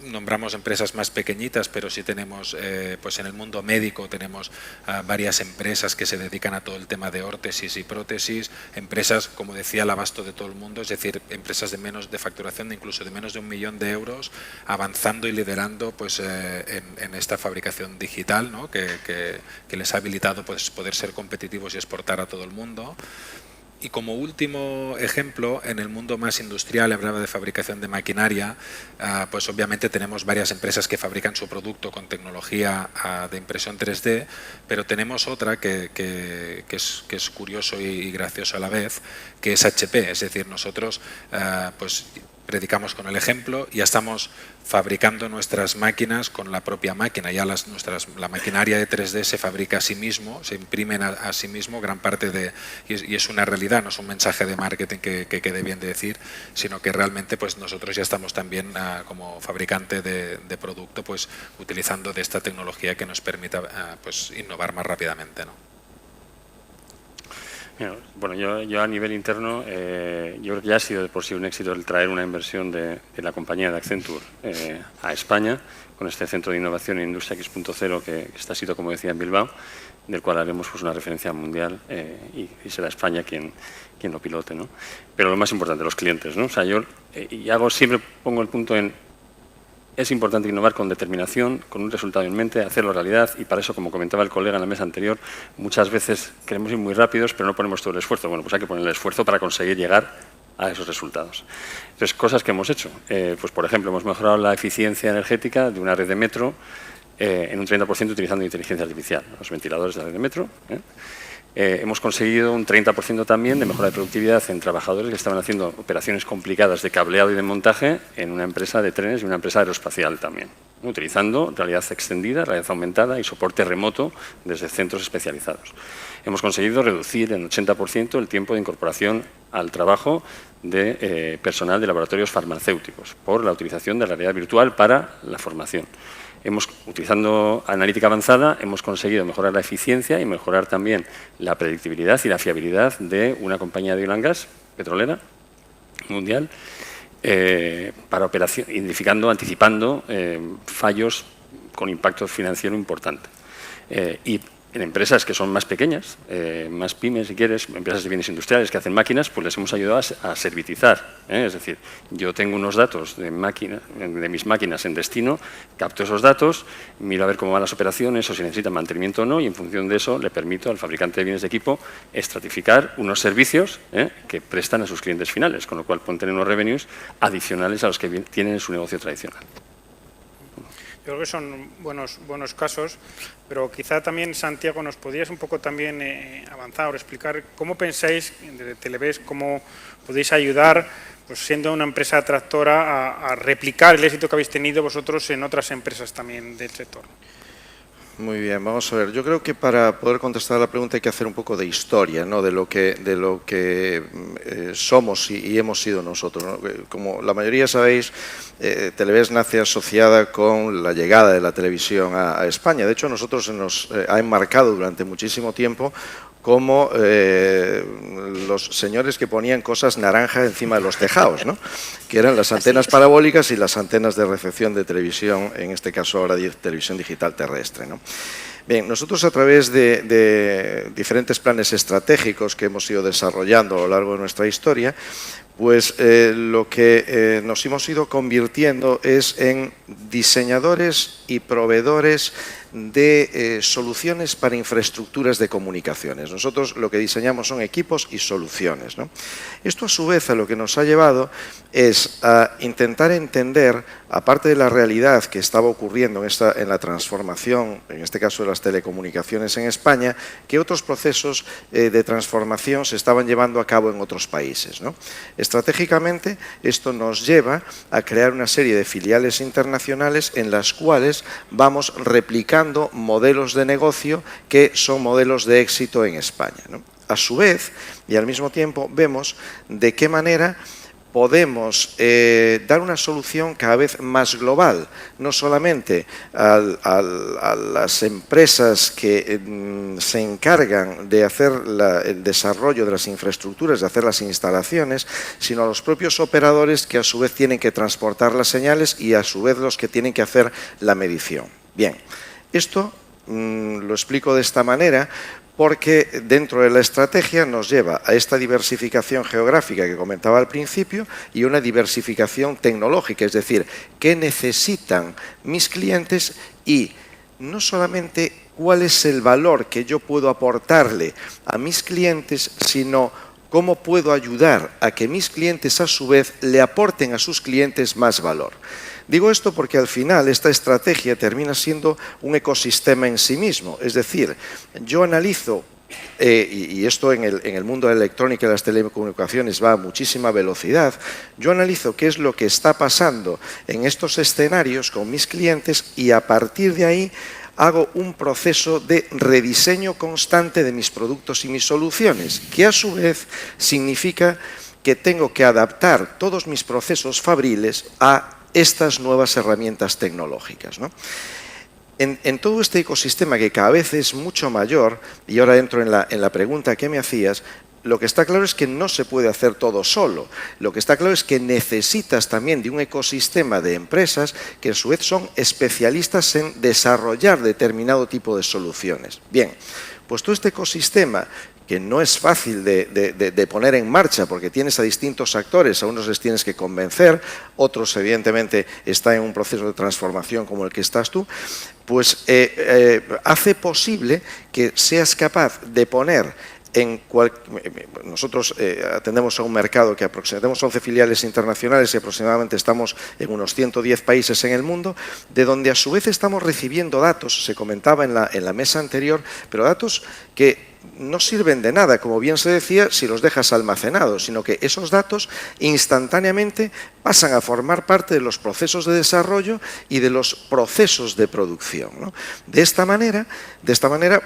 nombramos empresas más pequeñitas, pero sí tenemos, pues en el mundo médico tenemos varias empresas que se dedican a todo el tema de órtesis y prótesis, empresas, como decía, al abasto de todo el mundo, es decir, empresas de facturación de incluso de menos de 1 millón de euros, avanzando y liderando pues en esta fabricación digital, ¿no? que les ha habilitado pues poder ser competitivos y exportar a todo el mundo. Y como último ejemplo, en el mundo más industrial, hablaba de fabricación de maquinaria, pues obviamente tenemos varias empresas que fabrican su producto con tecnología de impresión 3D, pero tenemos otra que es curioso y gracioso a la vez, que es HP. Es decir, nosotros pues predicamos con el ejemplo, ya estamos fabricando nuestras máquinas con la propia máquina, ya la maquinaria de 3D se fabrica a sí mismo, se imprimen a sí mismo gran parte y es una realidad, no es un mensaje de marketing que quede bien de decir, sino que realmente pues nosotros ya estamos también como fabricante de producto pues utilizando de esta tecnología que nos permita pues innovar más rápidamente, ¿no? Bueno, yo a nivel interno, yo creo que ya ha sido de por sí un éxito el traer una inversión de la compañía de Accenture a España, con este centro de innovación e industria X.0 que está situado, como decía, en Bilbao, del cual haremos pues una referencia mundial y será España quien lo pilote, ¿no? Pero lo más importante, los clientes, ¿no? O sea, yo siempre pongo el punto en: es importante innovar con determinación, con un resultado en mente, hacerlo realidad, y para eso, como comentaba el colega en la mesa anterior, muchas veces queremos ir muy rápidos, pero no ponemos todo el esfuerzo. Bueno, pues hay que poner el esfuerzo para conseguir llegar a esos resultados. Entonces, cosas que hemos hecho. Pues, por ejemplo, hemos mejorado la eficiencia energética de una red de metro en un 30% utilizando inteligencia artificial, los ventiladores de la red de metro. Hemos conseguido un 30% también de mejora de productividad en trabajadores que estaban haciendo operaciones complicadas de cableado y de montaje en una empresa de trenes y una empresa aeroespacial también, utilizando realidad extendida, realidad aumentada y soporte remoto desde centros especializados. Hemos conseguido reducir en 80% el tiempo de incorporación al trabajo de personal de laboratorios farmacéuticos por la utilización de la realidad virtual para la formación. Utilizando analítica avanzada, hemos conseguido mejorar la eficiencia y mejorar también la predictibilidad y la fiabilidad de una compañía de oil and gas petrolera mundial para operación, identificando, anticipando fallos con impacto financiero importante. Y en empresas que son más pequeñas, más pymes, si quieres, empresas de bienes industriales que hacen máquinas, pues les hemos ayudado a servitizar. Es decir, yo tengo unos datos de mis máquinas en destino, capto esos datos, miro a ver cómo van las operaciones o si necesitan mantenimiento o no, y en función de eso le permito al fabricante de bienes de equipo estratificar unos servicios que prestan a sus clientes finales, con lo cual pueden tener unos revenues adicionales a los que tienen en su negocio tradicional. Yo creo que son buenos casos, pero quizá también, Santiago, nos podrías un poco también avanzar o explicar cómo pensáis, desde Televés, cómo podéis ayudar, pues siendo una empresa tractora, a replicar el éxito que habéis tenido vosotros en otras empresas también del sector. Muy bien, vamos a ver. Yo creo que para poder contestar a la pregunta hay que hacer un poco de historia, ¿no? de lo que somos y hemos sido nosotros, ¿no? Como la mayoría sabéis, Televés nace asociada con la llegada de la televisión a España. De hecho, a nosotros se nos ha enmarcado durante muchísimo tiempo como los señores que ponían cosas naranjas encima de los tejados, ¿no? Que eran las antenas parabólicas y las antenas de recepción de televisión, en este caso ahora de televisión digital terrestre, ¿no? Bien, nosotros a través de diferentes planes estratégicos que hemos ido desarrollando a lo largo de nuestra historia, pues lo que nos hemos ido convirtiendo es en diseñadores y proveedores de soluciones para infraestructuras de comunicaciones. Nosotros lo que diseñamos son equipos y soluciones, ¿no? Esto a su vez a lo que nos ha llevado es a intentar entender, aparte de la realidad que estaba ocurriendo en la transformación, en este caso de las telecomunicaciones en España, que otros procesos de transformación se estaban llevando a cabo en otros países, ¿no? Estratégicamente, esto nos lleva a crear una serie de filiales internacionales en las cuales vamos replicando modelos de negocio que son modelos de éxito en España, ¿no? A su vez, y al mismo tiempo, vemos de qué manera podemos dar una solución cada vez más global, no solamente a las empresas que se encargan de hacer el desarrollo de las infraestructuras, de hacer las instalaciones, sino a los propios operadores que a su vez tienen que transportar las señales y a su vez los que tienen que hacer la medición. Bien, esto lo explico de esta manera porque dentro de la estrategia nos lleva a esta diversificación geográfica que comentaba al principio y una diversificación tecnológica, es decir, qué necesitan mis clientes y no solamente cuál es el valor que yo puedo aportarle a mis clientes, sino cómo puedo ayudar a que mis clientes a su vez le aporten a sus clientes más valor. Digo esto porque al final esta estrategia termina siendo un ecosistema en sí mismo, es decir, yo analizo, y esto en el mundo de la electrónica y las telecomunicaciones va a muchísima velocidad, yo analizo qué es lo que está pasando en estos escenarios con mis clientes y a partir de ahí hago un proceso de rediseño constante de mis productos y mis soluciones, que a su vez significa que tengo que adaptar todos mis procesos fabriles a estas nuevas herramientas tecnológicas, ¿no? En todo este ecosistema que cada vez es mucho mayor, y ahora entro en la pregunta que me hacías, lo que está claro es que no se puede hacer todo solo. Lo que está claro es que necesitas también de un ecosistema de empresas que a su vez son especialistas en desarrollar determinado tipo de soluciones. Bien, pues todo este ecosistema que no es fácil de poner en marcha porque tienes a distintos actores, a unos les tienes que convencer, otros evidentemente están en un proceso de transformación como el que estás tú, pues hace posible que seas capaz de poner nosotros atendemos a un mercado que tenemos 11 filiales internacionales y aproximadamente estamos en unos 110 países en el mundo, de donde a su vez estamos recibiendo datos, se comentaba en la mesa anterior, pero datos que no sirven de nada, como bien se decía, si los dejas almacenados, sino que esos datos instantáneamente pasan a formar parte de los procesos de desarrollo y de los procesos de producción, ¿no? De esta manera,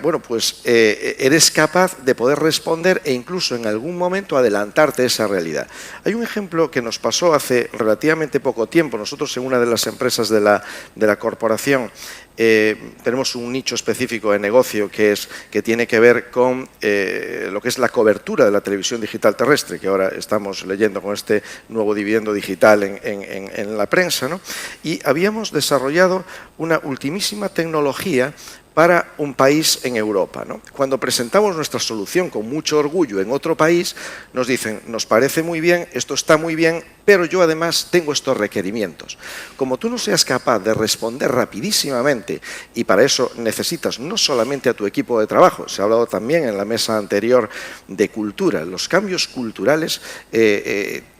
bueno, pues eres capaz de poder responder e incluso en algún momento adelantarte a esa realidad. Hay un ejemplo que nos pasó hace relativamente poco tiempo. Nosotros en una de las empresas de la corporación tenemos un nicho específico de negocio que tiene que ver con lo que es la cobertura de la televisión digital terrestre, que ahora estamos leyendo con este nuevo dividendo digital en la prensa, ¿no? Y habíamos desarrollado una ultimísima tecnología para un país en Europa, ¿no? Cuando presentamos nuestra solución con mucho orgullo en otro país, nos dicen, nos parece muy bien, esto está muy bien, pero yo además tengo estos requerimientos. Como tú no seas capaz de responder rapidísimamente, y para eso necesitas no solamente a tu equipo de trabajo, se ha hablado también en la mesa anterior de cultura, los cambios culturales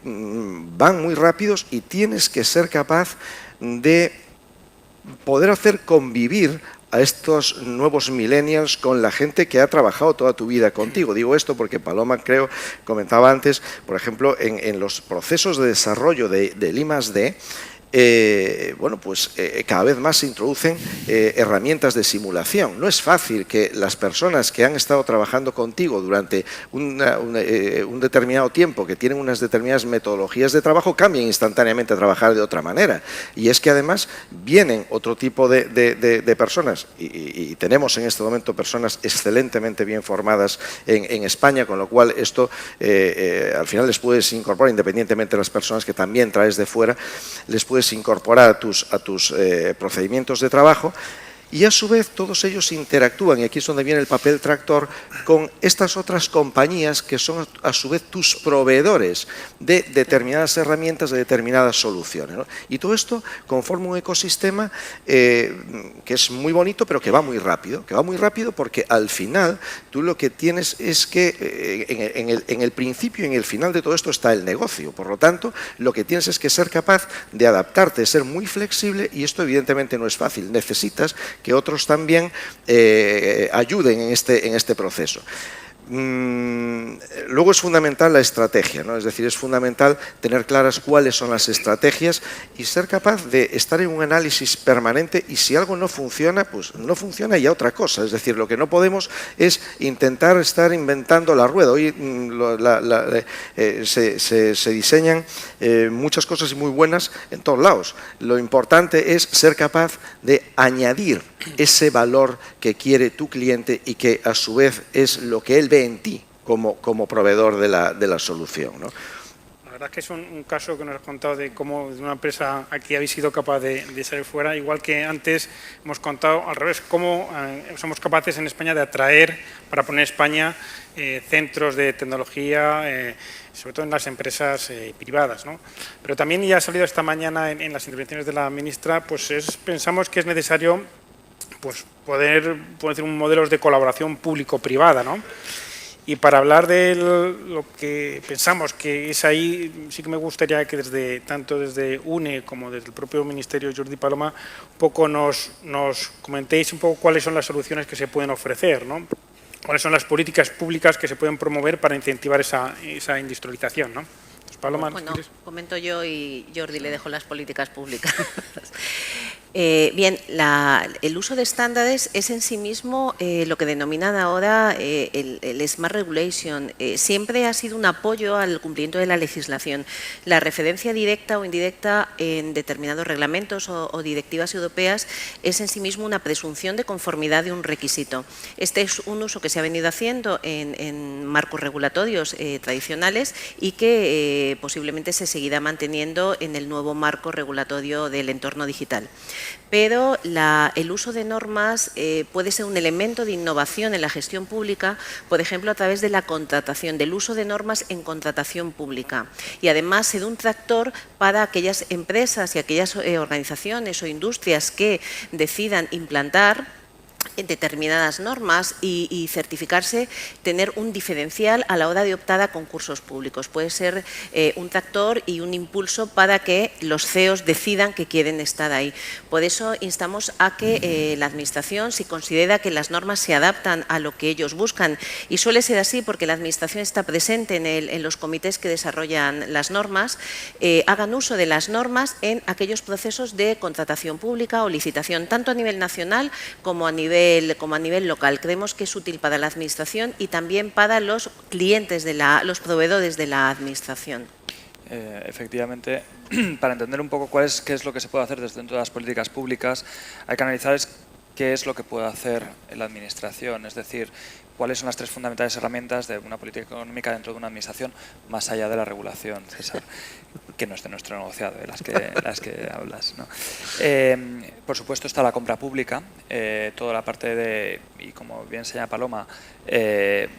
van muy rápidos y tienes que ser capaz de poder hacer convivir a estos nuevos millennials con la gente que ha trabajado toda tu vida contigo. Digo esto porque Paloma, creo, comentaba antes, por ejemplo, en los procesos de desarrollo del I+D, bueno, pues cada vez más se introducen herramientas de simulación. No es fácil que las personas que han estado trabajando contigo durante un determinado tiempo, que tienen unas determinadas metodologías de trabajo, cambien instantáneamente a trabajar de otra manera. Y es que además vienen otro tipo de personas, y tenemos en este momento personas excelentemente bien formadas en España, con lo cual esto al final les puedes incorporar, independientemente de las personas que también traes de fuera, les puedes incorporar a tus procedimientos de trabajo, y a su vez todos ellos interactúan, y aquí es donde viene el papel tractor, con estas otras compañías que son a su vez tus proveedores de determinadas herramientas, de determinadas soluciones, ¿no? Y todo esto conforma un ecosistema que es muy bonito, pero que va muy rápido porque al final tú lo que tienes es que en el principio y en el final de todo esto está el negocio. Por lo tanto, lo que tienes es que ser capaz de adaptarte, de ser muy flexible, y esto evidentemente no es fácil. Necesitas que otros también ayuden en este proceso. Luego es fundamental la estrategia, ¿no? Es decir, es fundamental tener claras cuáles son las estrategias y ser capaz de estar en un análisis permanente, y si algo no funciona, pues no funciona y a otra cosa. Es decir, lo que no podemos es intentar estar inventando la rueda. Hoy se diseñan muchas cosas muy buenas en todos lados. Lo importante es ser capaz de añadir ese valor que quiere tu cliente y que a su vez es lo que él ve en ti como proveedor de la solución, ¿no? La verdad es que es un caso que nos has contado de cómo de una empresa aquí habéis sido capaz de salir fuera, igual que antes hemos contado al revés, cómo somos capaces en España de atraer para poner en España centros de tecnología, sobre todo en las empresas privadas, ¿no? Pero también ya ha salido esta mañana en las intervenciones de la ministra, pues pensamos que es necesario pues poder hacer un modelo de colaboración público-privada, ¿no? Y para hablar de lo que pensamos que es ahí, sí que me gustaría que tanto desde UNE como desde el propio Ministerio Jordi Paloma un poco nos comentéis un poco cuáles son las soluciones que se pueden ofrecer, ¿no? Cuáles son las políticas públicas que se pueden promover para incentivar esa industrialización, ¿no? Entonces, Paloma, bueno, comento yo y Jordi le dejo las políticas públicas. Bien, el uso de estándares es en sí mismo lo que denominan ahora el Smart Regulation. Siempre ha sido un apoyo al cumplimiento de la legislación. La referencia directa o indirecta en determinados reglamentos o directivas europeas es en sí mismo una presunción de conformidad de un requisito. Este es un uso que se ha venido haciendo en marcos regulatorios tradicionales y que posiblemente se seguirá manteniendo en el nuevo marco regulatorio del entorno digital. Pero el uso de normas puede ser un elemento de innovación en la gestión pública, por ejemplo, a través de la contratación, del uso de normas en contratación pública. Y además ser un tractor para aquellas empresas y aquellas organizaciones o industrias que decidan implantar determinadas normas y certificarse, tener un diferencial a la hora de optar a concursos públicos. Puede ser un tractor y un impulso para que los CEOs decidan que quieren estar ahí. Por eso instamos a que la Administración, si considera que las normas se adaptan a lo que ellos buscan, y suele ser así porque la Administración está presente en los comités que desarrollan las normas, hagan uso de las normas en aquellos procesos de contratación pública o licitación, tanto a nivel nacional como a nivel local. Creemos que es útil para la Administración y también para los clientes, los proveedores de la Administración. Efectivamente, para entender un poco qué es lo que se puede hacer desde dentro de las políticas públicas, hay que analizar qué es lo que puede hacer la Administración, es decir, cuáles son las tres fundamentales herramientas de una política económica dentro de una administración, más allá de la regulación, César, que no es de nuestro negociado, de las que hablas, ¿no? Por supuesto está la compra pública, toda la parte de, y como bien señala Paloma,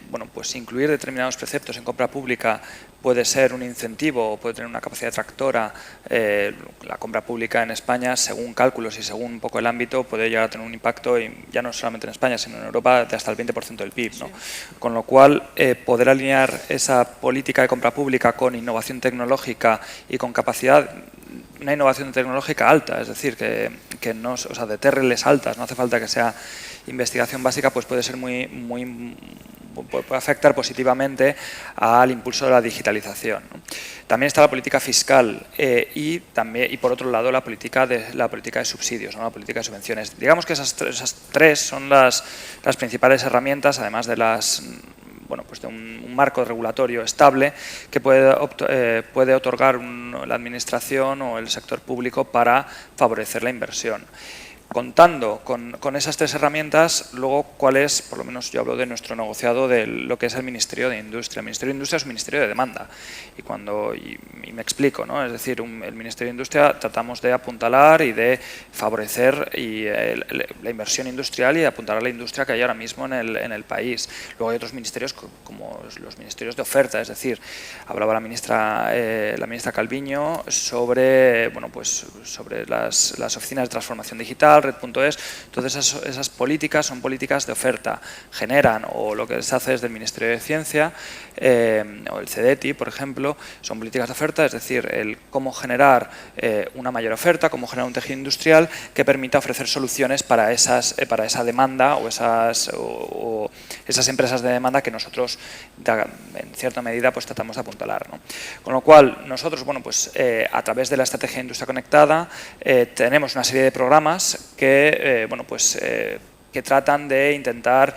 bueno, pues incluir determinados preceptos en compra pública puede ser un incentivo o puede tener una capacidad tractora. La compra pública en España, según cálculos y según un poco el ámbito, puede llegar a tener un impacto, ya no solamente en España, sino en Europa, de hasta el 20% del PIB, ¿no? Sí. Con lo cual, poder alinear esa política de compra pública con innovación tecnológica y con capacidad, una innovación tecnológica alta, es decir, que no, o sea, de TRLs altas, no hace falta que sea investigación básica, pues puede ser puede afectar positivamente al impulso de la digitalización, ¿no? También está la política fiscal y por otro lado la política de subsidios, ¿no? La política de subvenciones. Digamos que esas tres son las principales herramientas, además de pues de un marco regulatorio estable que puede otorgar la Administración o el sector público para favorecer la inversión. contando con esas tres herramientas, luego cuál es, por lo menos yo hablo de nuestro negociado, de lo que es el Ministerio de Industria. El Ministerio de Industria es un ministerio de demanda y me explico, ¿no? Es decir, el Ministerio de Industria tratamos de apuntalar y de favorecer la inversión industrial y de apuntalar la industria que hay ahora mismo en el país. Luego hay otros ministerios como los ministerios de oferta, es decir, hablaba la ministra Calviño sobre, bueno, pues sobre las oficinas de transformación digital, Red.es. Entonces esas políticas son políticas de oferta, generan, o lo que se hace desde el Ministerio de Ciencia o el CEDETI, por ejemplo, son políticas de oferta, es decir, el cómo generar una mayor oferta, cómo generar un tejido industrial que permita ofrecer soluciones para esa demanda o esas empresas de demanda que nosotros en cierta medida pues tratamos de apuntalar, ¿no? Con lo cual nosotros, bueno, pues a través de la estrategia de industria conectada tenemos una serie de programas que que tratan de intentar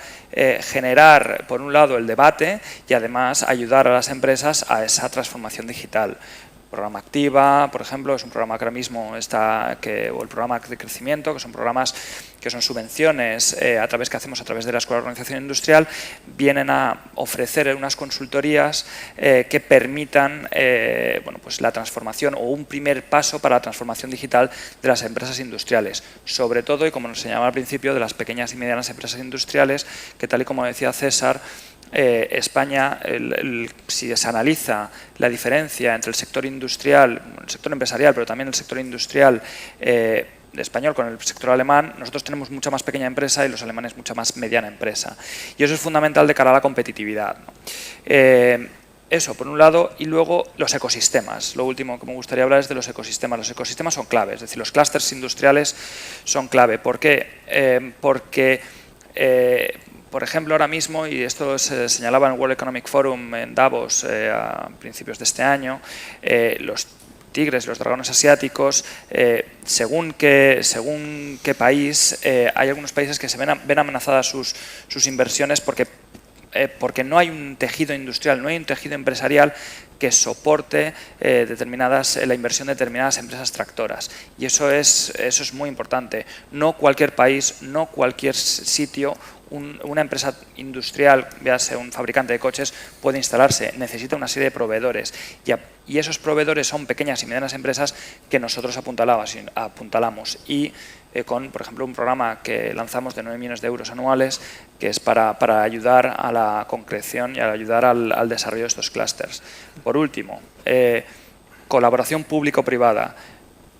generar, por un lado, el debate y además ayudar a las empresas a esa transformación digital. Programa Activa, por ejemplo, es un programa que ahora mismo o el programa de crecimiento, que son programas que son subvenciones que hacemos a través de la Escuela de Organización Industrial, vienen a ofrecer unas consultorías que permitan pues la transformación o un primer paso para la transformación digital de las empresas industriales, sobre todo, y como nos señalaba al principio, de las pequeñas y medianas empresas industriales, que tal y como decía César, España, si se analiza la diferencia entre el sector industrial, el sector empresarial, pero también el sector industrial español con el sector alemán, nosotros tenemos mucha más pequeña empresa y los alemanes mucha más mediana empresa. Y eso es fundamental de cara a la competitividad, ¿no? Eso, por un lado, y luego los ecosistemas. Lo último que me gustaría hablar es de los ecosistemas. Los ecosistemas son clave, es decir, los clústeres industriales son clave. ¿Por qué? Porque por ejemplo, ahora mismo, y esto se señalaba en el World Economic Forum en Davos a principios de este año, los tigres, los dragones asiáticos, según qué país, hay algunos países que se ven amenazadas sus inversiones porque no hay un tejido industrial, no hay un tejido empresarial que soporte la inversión de determinadas empresas tractoras. Y eso es muy importante. No cualquier país, no cualquier sitio, una empresa industrial, véase un fabricante de coches, puede instalarse. Necesita una serie de proveedores. Y esos proveedores son pequeñas y medianas empresas que nosotros apuntalamos. Y con, por ejemplo, un programa que lanzamos de 9 millones de euros anuales, que es para ayudar a la concreción y a ayudar al desarrollo de estos clústeres. Por último, colaboración público-privada.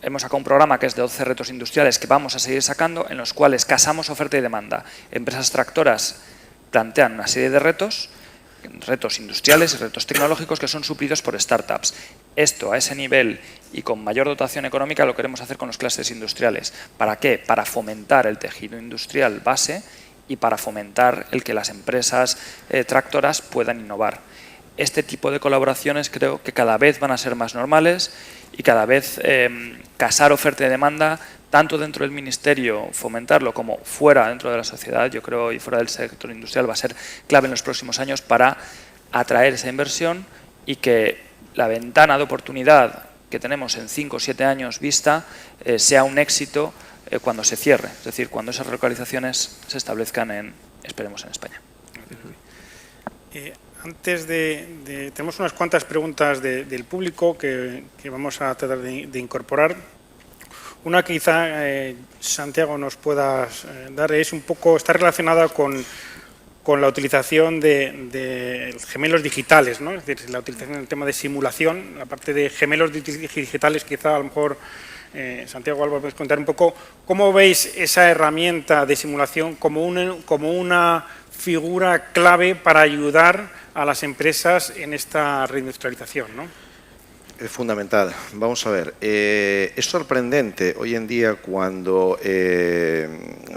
Hemos sacado un programa que es de 12 retos industriales que vamos a seguir sacando, en los cuales casamos oferta y demanda. Empresas tractoras plantean una serie de retos industriales y retos tecnológicos que son suplidos por startups. Esto a ese nivel y con mayor dotación económica lo queremos hacer con los clústeres industriales. ¿Para qué? Para fomentar el tejido industrial base y para fomentar el que las empresas tractoras puedan innovar. Este tipo de colaboraciones creo que cada vez van a ser más normales y cada vez casar oferta y demanda, tanto dentro del Ministerio, fomentarlo, como fuera, dentro de la sociedad, yo creo, y fuera del sector industrial, va a ser clave en los próximos años para atraer esa inversión y que la ventana de oportunidad que tenemos en 5 o 7 años vista sea un éxito cuando se cierre, es decir, cuando esas relocalizaciones se establezcan esperemos en España. Tenemos unas cuantas preguntas del público que vamos a tratar de incorporar. Una que quizá Santiago nos puedas dar está relacionada con la utilización de gemelos digitales, ¿no? Es decir, la utilización del tema de simulación, la parte de gemelos digitales, quizá a lo mejor Santiago Alba, puedes contar un poco cómo veis esa herramienta de simulación como una figura clave para ayudar a las empresas en esta reindustrialización, ¿no? Es fundamental. Vamos a ver, es sorprendente hoy en día cuando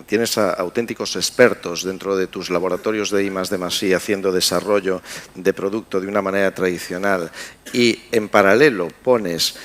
tienes auténticos expertos dentro de tus laboratorios de I+D+I haciendo desarrollo de producto de una manera tradicional y en paralelo pones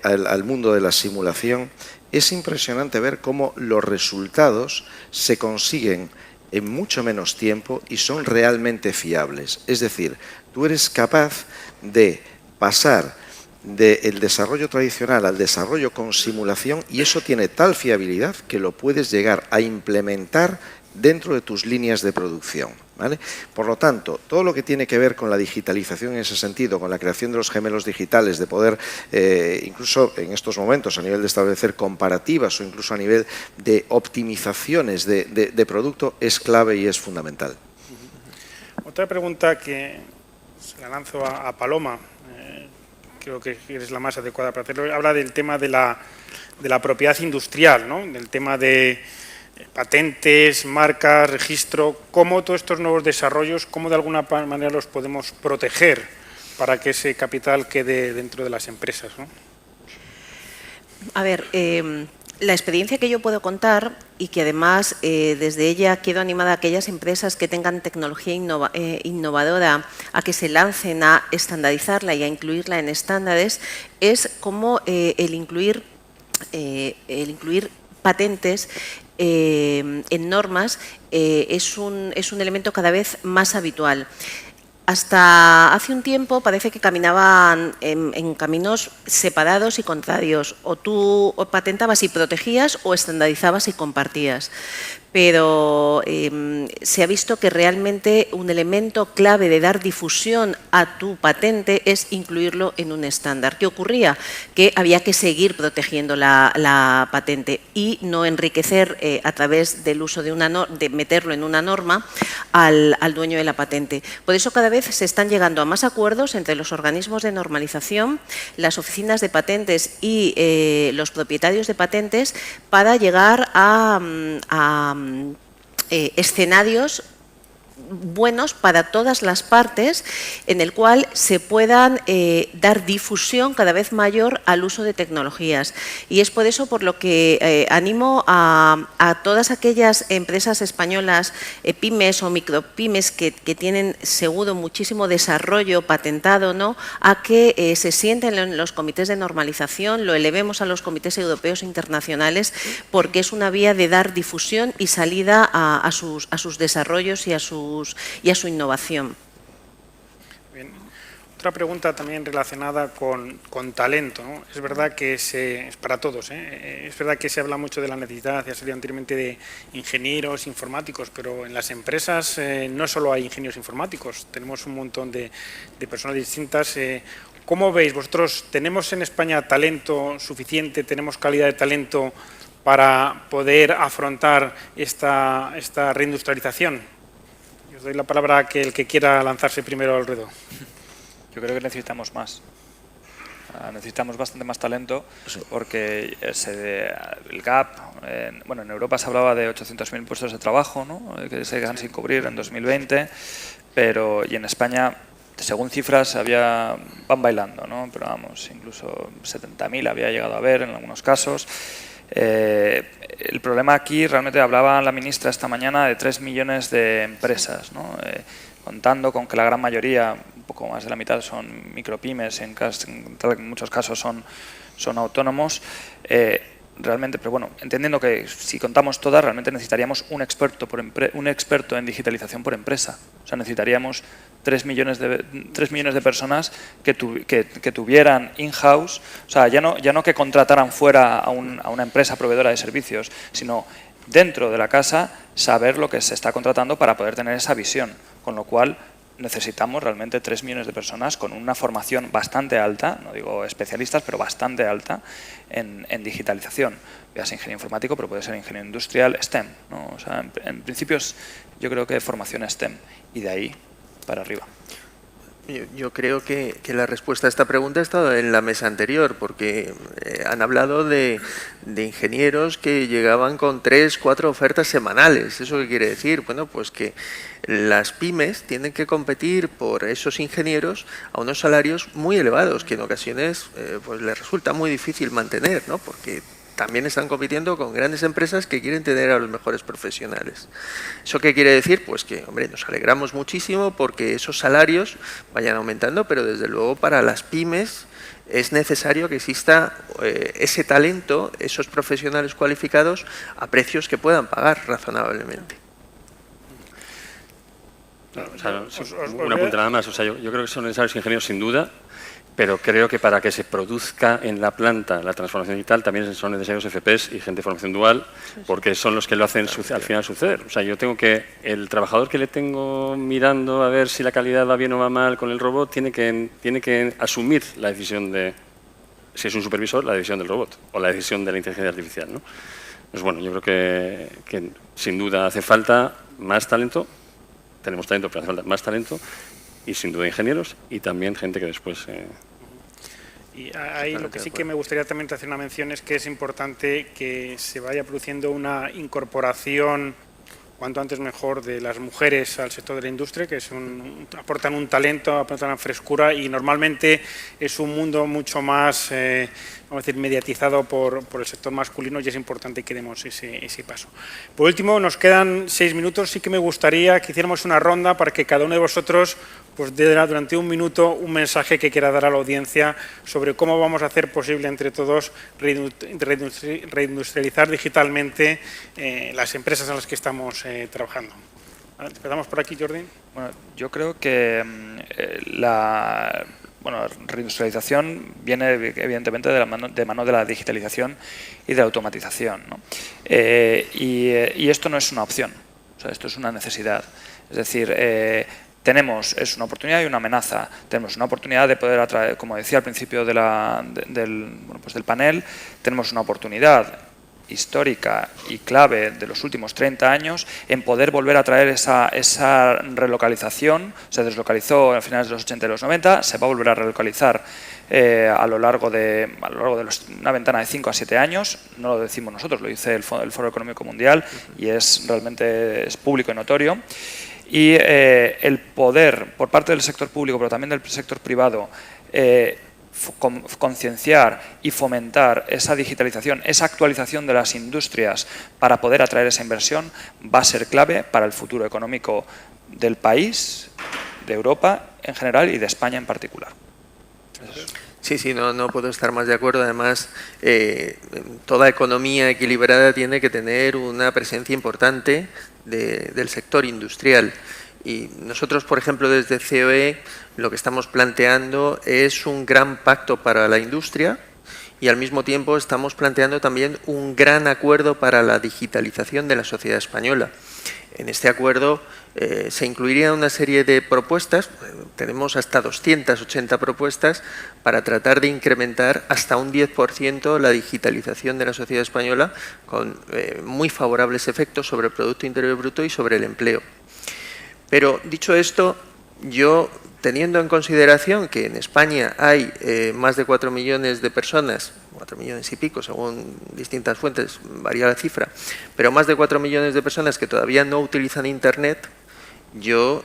al mundo de la simulación. Es impresionante ver cómo los resultados se consiguen en mucho menos tiempo y son realmente fiables. Es decir, tú eres capaz de pasar del desarrollo tradicional al desarrollo con simulación, y eso tiene tal fiabilidad que lo puedes llegar a implementar dentro de tus líneas de producción, ¿vale? Por lo tanto, todo lo que tiene que ver con la digitalización en ese sentido, con la creación de los gemelos digitales, de poder, incluso en estos momentos, a nivel de establecer comparativas o incluso a nivel de optimizaciones de producto, es clave y es fundamental. Otra pregunta que se la lanzo a Paloma, creo que eres la más adecuada para hacerlo, habla del tema de la propiedad industrial, ¿no? Del tema de patentes, marcas, registro, cómo todos estos nuevos desarrollos, cómo de alguna manera los podemos proteger para que ese capital quede dentro de las empresas, ¿no? A ver, la experiencia que yo puedo contar y que además desde ella quiero animar a aquellas empresas que tengan tecnología innovadora a que se lancen a estandarizarla y a incluirla en estándares, es como el incluir patentes en normas es un elemento cada vez más habitual. Hasta hace un tiempo parece que caminaban en caminos separados y contrarios. O tú patentabas y protegías o estandarizabas y compartías. Pero se ha visto que realmente un elemento clave de dar difusión a tu patente es incluirlo en un estándar. ¿Qué ocurría? Que había que seguir protegiendo la patente y no enriquecer a través del uso de meterlo en una norma al dueño de la patente. Por eso cada vez se están llegando a más acuerdos entre los organismos de normalización, las oficinas de patentes y los propietarios de patentes para llegar a escenarios buenos para todas las partes, en el cual se puedan dar difusión cada vez mayor al uso de tecnologías. Y es por eso por lo que animo a todas aquellas empresas españolas, pymes o micropymes que tienen seguro muchísimo desarrollo patentado, ¿no?, a que se sienten en los comités de normalización, lo elevemos a los comités europeos e internacionales, porque es una vía de dar difusión y salida a sus desarrollos y a su innovación. Bien. Otra pregunta también relacionada con talento, ¿no? Es verdad que es para todos, es verdad que se habla mucho de la necesidad, ya salió anteriormente, de ingenieros informáticos, pero en las empresas no solo hay ingenieros informáticos, tenemos un montón de personas distintas. ¿Cómo veis vosotros? ¿Tenemos en España talento suficiente, tenemos calidad de talento para poder afrontar esta reindustrialización? Os doy la palabra a el que quiera lanzarse primero al ruedo. Yo creo que necesitamos más. Necesitamos bastante más talento porque el gap, en Europa se hablaba de 800.000 puestos de trabajo, ¿no?, que se quedan sin cubrir en 2020, y en España, según cifras, van bailando, ¿no?, pero vamos, incluso 70.000 había llegado a haber en algunos casos. El problema aquí, realmente hablaba la ministra esta mañana de 3 millones de empresas, ¿no?, contando con que la gran mayoría, un poco más de la mitad, son micropymes, en muchos casos son autónomos. Realmente, pero bueno, entendiendo que si contamos todas, realmente necesitaríamos un experto en digitalización por empresa. O sea, necesitaríamos 3 millones de personas que tuvieran in-house, o sea, ya no que contrataran fuera a una empresa proveedora de servicios, sino dentro de la casa saber lo que se está contratando para poder tener esa visión, con lo cual necesitamos realmente 3 millones de personas con una formación bastante alta, no digo especialistas, pero bastante alta en digitalización. Ya sea ingeniero informático, pero puede ser ingeniero industrial, STEM, ¿no? O sea, en principio yo creo que formación STEM y de ahí para arriba. Yo creo que la respuesta a esta pregunta ha estado en la mesa anterior, porque han hablado de ingenieros que llegaban con 3, 4 ofertas semanales. ¿Eso qué quiere decir? Bueno, pues que las pymes tienen que competir por esos ingenieros a unos salarios muy elevados, que en ocasiones pues les resulta muy difícil mantener, ¿no?, porque también están compitiendo con grandes empresas que quieren tener a los mejores profesionales. ¿Eso qué quiere decir? Pues que, hombre, nos alegramos muchísimo porque esos salarios vayan aumentando, pero desde luego para las pymes es necesario que exista ese talento, esos profesionales cualificados a precios que puedan pagar razonablemente. Una punta nada más. O sea, yo creo que son necesarios ingenieros sin duda, pero creo que para que se produzca en la planta la transformación digital también son necesarios FPs y gente de formación dual, porque son los que lo hacen al final suceder. O sea, yo tengo que, el trabajador que le tengo mirando a ver si la calidad va bien o va mal con el robot, tiene que asumir la decisión de, si es un supervisor, la decisión del robot o la decisión de la inteligencia artificial, ¿no? Pues bueno, yo creo que sin duda hace falta más talento, tenemos talento, pero hace falta más talento, y sin duda ingenieros y también gente que después... Y ahí lo que sí que me gustaría también hacer una mención es que es importante que se vaya produciendo una incorporación cuanto antes mejor de las mujeres al sector de la industria, que aportan un talento, aportan una frescura y normalmente es un mundo mucho más, vamos a decir, mediatizado por el sector masculino y es importante que demos ese paso. Por último, nos quedan 6 minutos, sí que me gustaría que hiciéramos una ronda para que cada uno de vosotros pues dé durante un minuto un mensaje que quiera dar a la audiencia sobre cómo vamos a hacer posible entre todos reindustrializar digitalmente las empresas en las que estamos trabajando. Empezamos por aquí, Jordi. Bueno, yo creo que la reindustrialización viene evidentemente de mano de la digitalización y de la automatización, ¿no? Y esto no es una opción, o sea, esto es una necesidad. Es decir, es una oportunidad y una amenaza. Tenemos una oportunidad de poder atraer, como decía al principio del panel, tenemos una oportunidad histórica y clave de los últimos 30 años en poder volver a traer esa relocalización. Se deslocalizó a finales de los 80 y los 90, se va a volver a relocalizar a lo largo de una ventana de 5 a 7 años. No lo decimos nosotros, lo dice el Foro Económico Mundial y realmente es público y notorio. Y el poder, por parte del sector público, pero también del sector privado, concienciar y fomentar esa digitalización, esa actualización de las industrias para poder atraer esa inversión, va a ser clave para el futuro económico del país, de Europa en general y de España en particular. Sí, no puedo estar más de acuerdo. Además, toda economía equilibrada tiene que tener una presencia importante del sector industrial. Y nosotros, por ejemplo, desde COE, lo que estamos planteando es un gran pacto para la industria y al mismo tiempo estamos planteando también un gran acuerdo para la digitalización de la sociedad española. En este acuerdo se incluiría una serie de propuestas, tenemos hasta 280 propuestas para tratar de incrementar hasta un 10% la digitalización de la sociedad española con muy favorables efectos sobre el Producto Interior Bruto y sobre el empleo. Pero dicho esto, yo teniendo en consideración que en España hay más de 4 millones de personas, 4 millones y pico según distintas fuentes, varía la cifra, pero más de 4 millones de personas que todavía no utilizan Internet, yo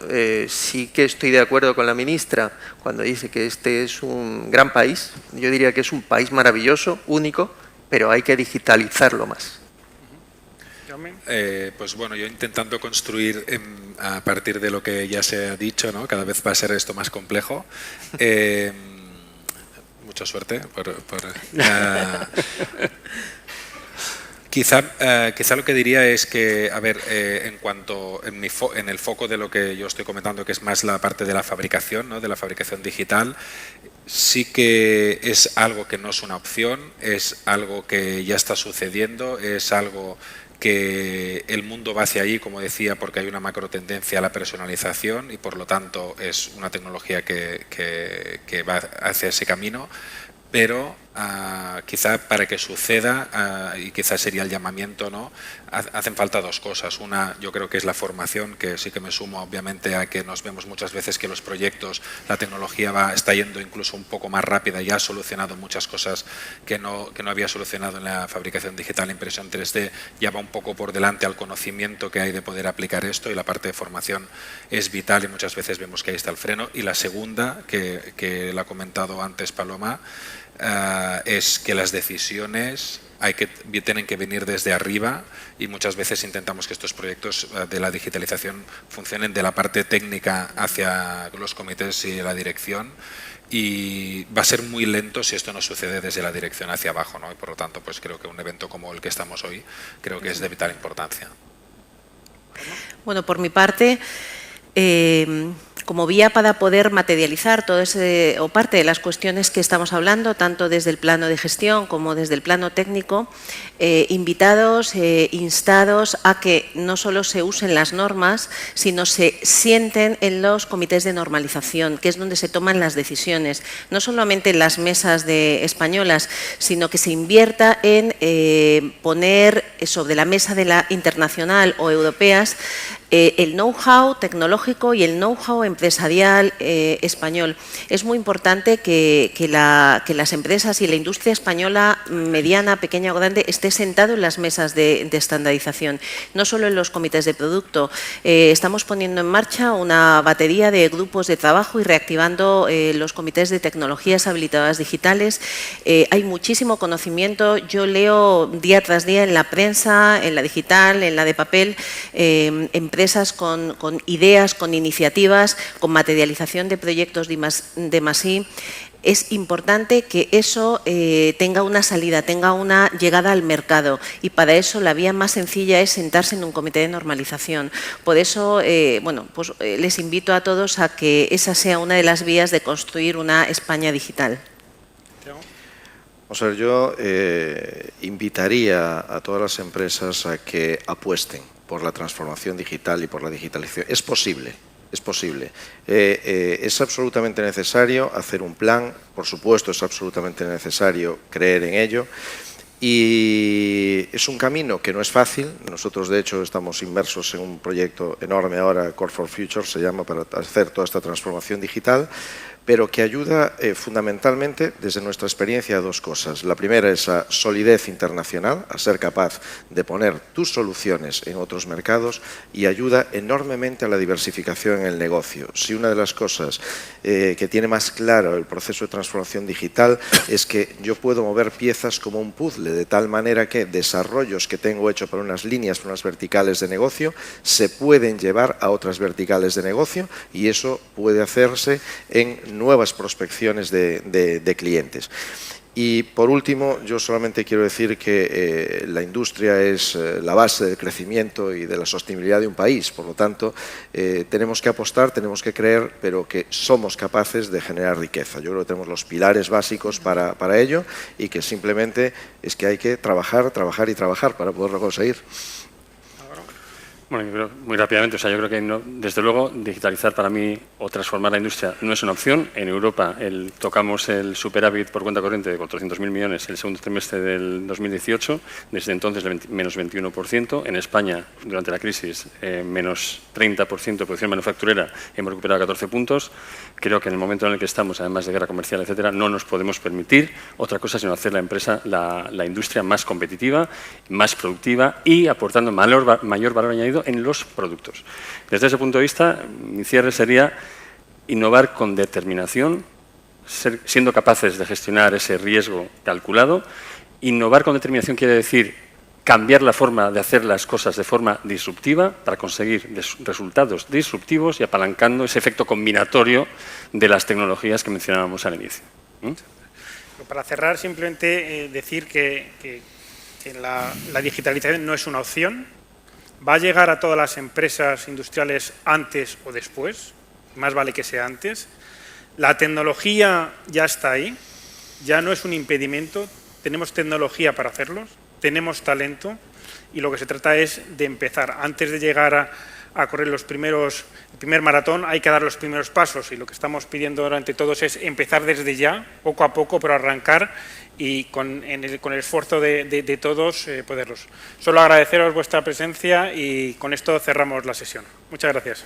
sí que estoy de acuerdo con la ministra cuando dice que este es un gran país. Yo diría que es un país maravilloso, único, pero hay que digitalizarlo más. Pues bueno, yo intentando construir a partir de lo que ya se ha dicho, ¿no? Cada vez va a ser esto más complejo. Mucha suerte. Quizá lo que diría es que, a ver, en el foco de lo que yo estoy comentando, que es más la parte de la fabricación, ¿no? De la fabricación digital, sí que es algo que no es una opción, es algo que ya está sucediendo, es algo que el mundo va hacia allí, como decía, porque hay una macro tendencia a la personalización y por lo tanto es una tecnología que va hacia ese camino, pero quizá para que suceda, y quizá sería el llamamiento, ¿no? Hacen falta dos cosas. Una, yo creo que es la formación, que sí que me sumo obviamente a que nos vemos muchas veces que los proyectos, la tecnología está yendo incluso un poco más rápida y ha solucionado muchas cosas que no había solucionado en la fabricación digital, impresión 3D, ya va un poco por delante al conocimiento que hay de poder aplicar esto y la parte de formación es vital y muchas veces vemos que ahí está el freno. Y la segunda, que la ha comentado antes Paloma, es que las decisiones tienen que venir desde arriba y muchas veces intentamos que estos proyectos de la digitalización funcionen de la parte técnica hacia los comités y la dirección, y va a ser muy lento si esto no sucede desde la dirección hacia abajo, ¿no? Y por lo tanto, pues creo que un evento como el que estamos hoy creo que es de vital importancia. Bueno, por mi parte, como vía para poder materializar todo ese, o parte de las cuestiones que estamos hablando, tanto desde el plano de gestión como desde el plano técnico, invitados, instados a que no solo se usen las normas, sino se sienten en los comités de normalización, que es donde se toman las decisiones, no solamente en las mesas españolas, sino que se invierta en poner sobre la mesa de la internacional o europeas el know-how tecnológico y el know-how empresarial español. Es muy importante que las empresas y la industria española, mediana, pequeña o grande, esté sentado en las mesas de estandarización, no solo en los comités de producto. Estamos poniendo en marcha una batería de grupos de trabajo y reactivando los comités de tecnologías habilitadoras digitales. Hay muchísimo conocimiento. Yo leo día tras día en la prensa, en la digital, en la de papel, empresas con ideas, con iniciativas, con materialización de proyectos de I+I. Es importante que eso tenga una salida, tenga una llegada al mercado, y para eso la vía más sencilla es sentarse en un comité de normalización. Por eso, bueno, pues, les invito a todos a que esa sea una de las vías de construir una España digital. O sea, yo invitaría a todas las empresas a que apuesten por la transformación digital y por la digitalización. Es posible. Es posible. Es absolutamente necesario hacer un plan, por supuesto es absolutamente necesario creer en ello, y es un camino que no es fácil. Nosotros, de hecho, estamos inmersos en un proyecto enorme ahora, Core for Future se llama, para hacer toda esta transformación digital, pero que ayuda fundamentalmente, desde nuestra experiencia, a dos cosas. La primera es a solidez internacional, a ser capaz de poner tus soluciones en otros mercados, y ayuda enormemente a la diversificación en el negocio. Si una de las cosas que tiene más claro el proceso de transformación digital es que yo puedo mover piezas como un puzzle, de tal manera que desarrollos que tengo hecho para unas líneas, para unas verticales de negocio, se pueden llevar a otras verticales de negocio, y eso puede hacerse en nuevas prospecciones de clientes. Y por último, yo solamente quiero decir que la industria es la base del crecimiento y de la sostenibilidad de un país. Por lo tanto, tenemos que apostar, tenemos que creer, pero que somos capaces de generar riqueza. Yo creo que tenemos los pilares básicos para ello, y que simplemente es que hay que trabajar, trabajar y trabajar para poderlo conseguir. Bueno, yo creo, muy rápidamente, o sea, yo creo que no, desde luego digitalizar para mí o transformar la industria no es una opción. En Europa tocamos el superávit por cuenta corriente de 400.000 millones el segundo trimestre del 2018, desde entonces menos 21%. En España, durante la crisis, menos 30% de producción manufacturera, hemos recuperado 14 puntos. Creo que en el momento en el que estamos, además de guerra comercial, etcétera, no nos podemos permitir otra cosa sino hacer la empresa, la industria más competitiva, más productiva y aportando mayor valor añadido en los productos. Desde ese punto de vista, mi cierre sería innovar con determinación, siendo capaces de gestionar ese riesgo calculado. Innovar con determinación quiere decir cambiar la forma de hacer las cosas de forma disruptiva para conseguir resultados disruptivos y apalancando ese efecto combinatorio de las tecnologías que mencionábamos al inicio. Para cerrar, simplemente decir que la digitalización no es una opción. Va a llegar a todas las empresas industriales antes o después, más vale que sea antes. La tecnología ya está ahí, ya no es un impedimento, tenemos tecnología para hacerlos, tenemos talento, y lo que se trata es de empezar. Antes de llegar a correr el primer maratón hay que dar los primeros pasos, y lo que estamos pidiendo ahora ante todos es empezar desde ya, poco a poco, pero arrancar, y con el esfuerzo de todos poderlos. Solo agradeceros vuestra presencia, y con esto cerramos la sesión. Muchas gracias.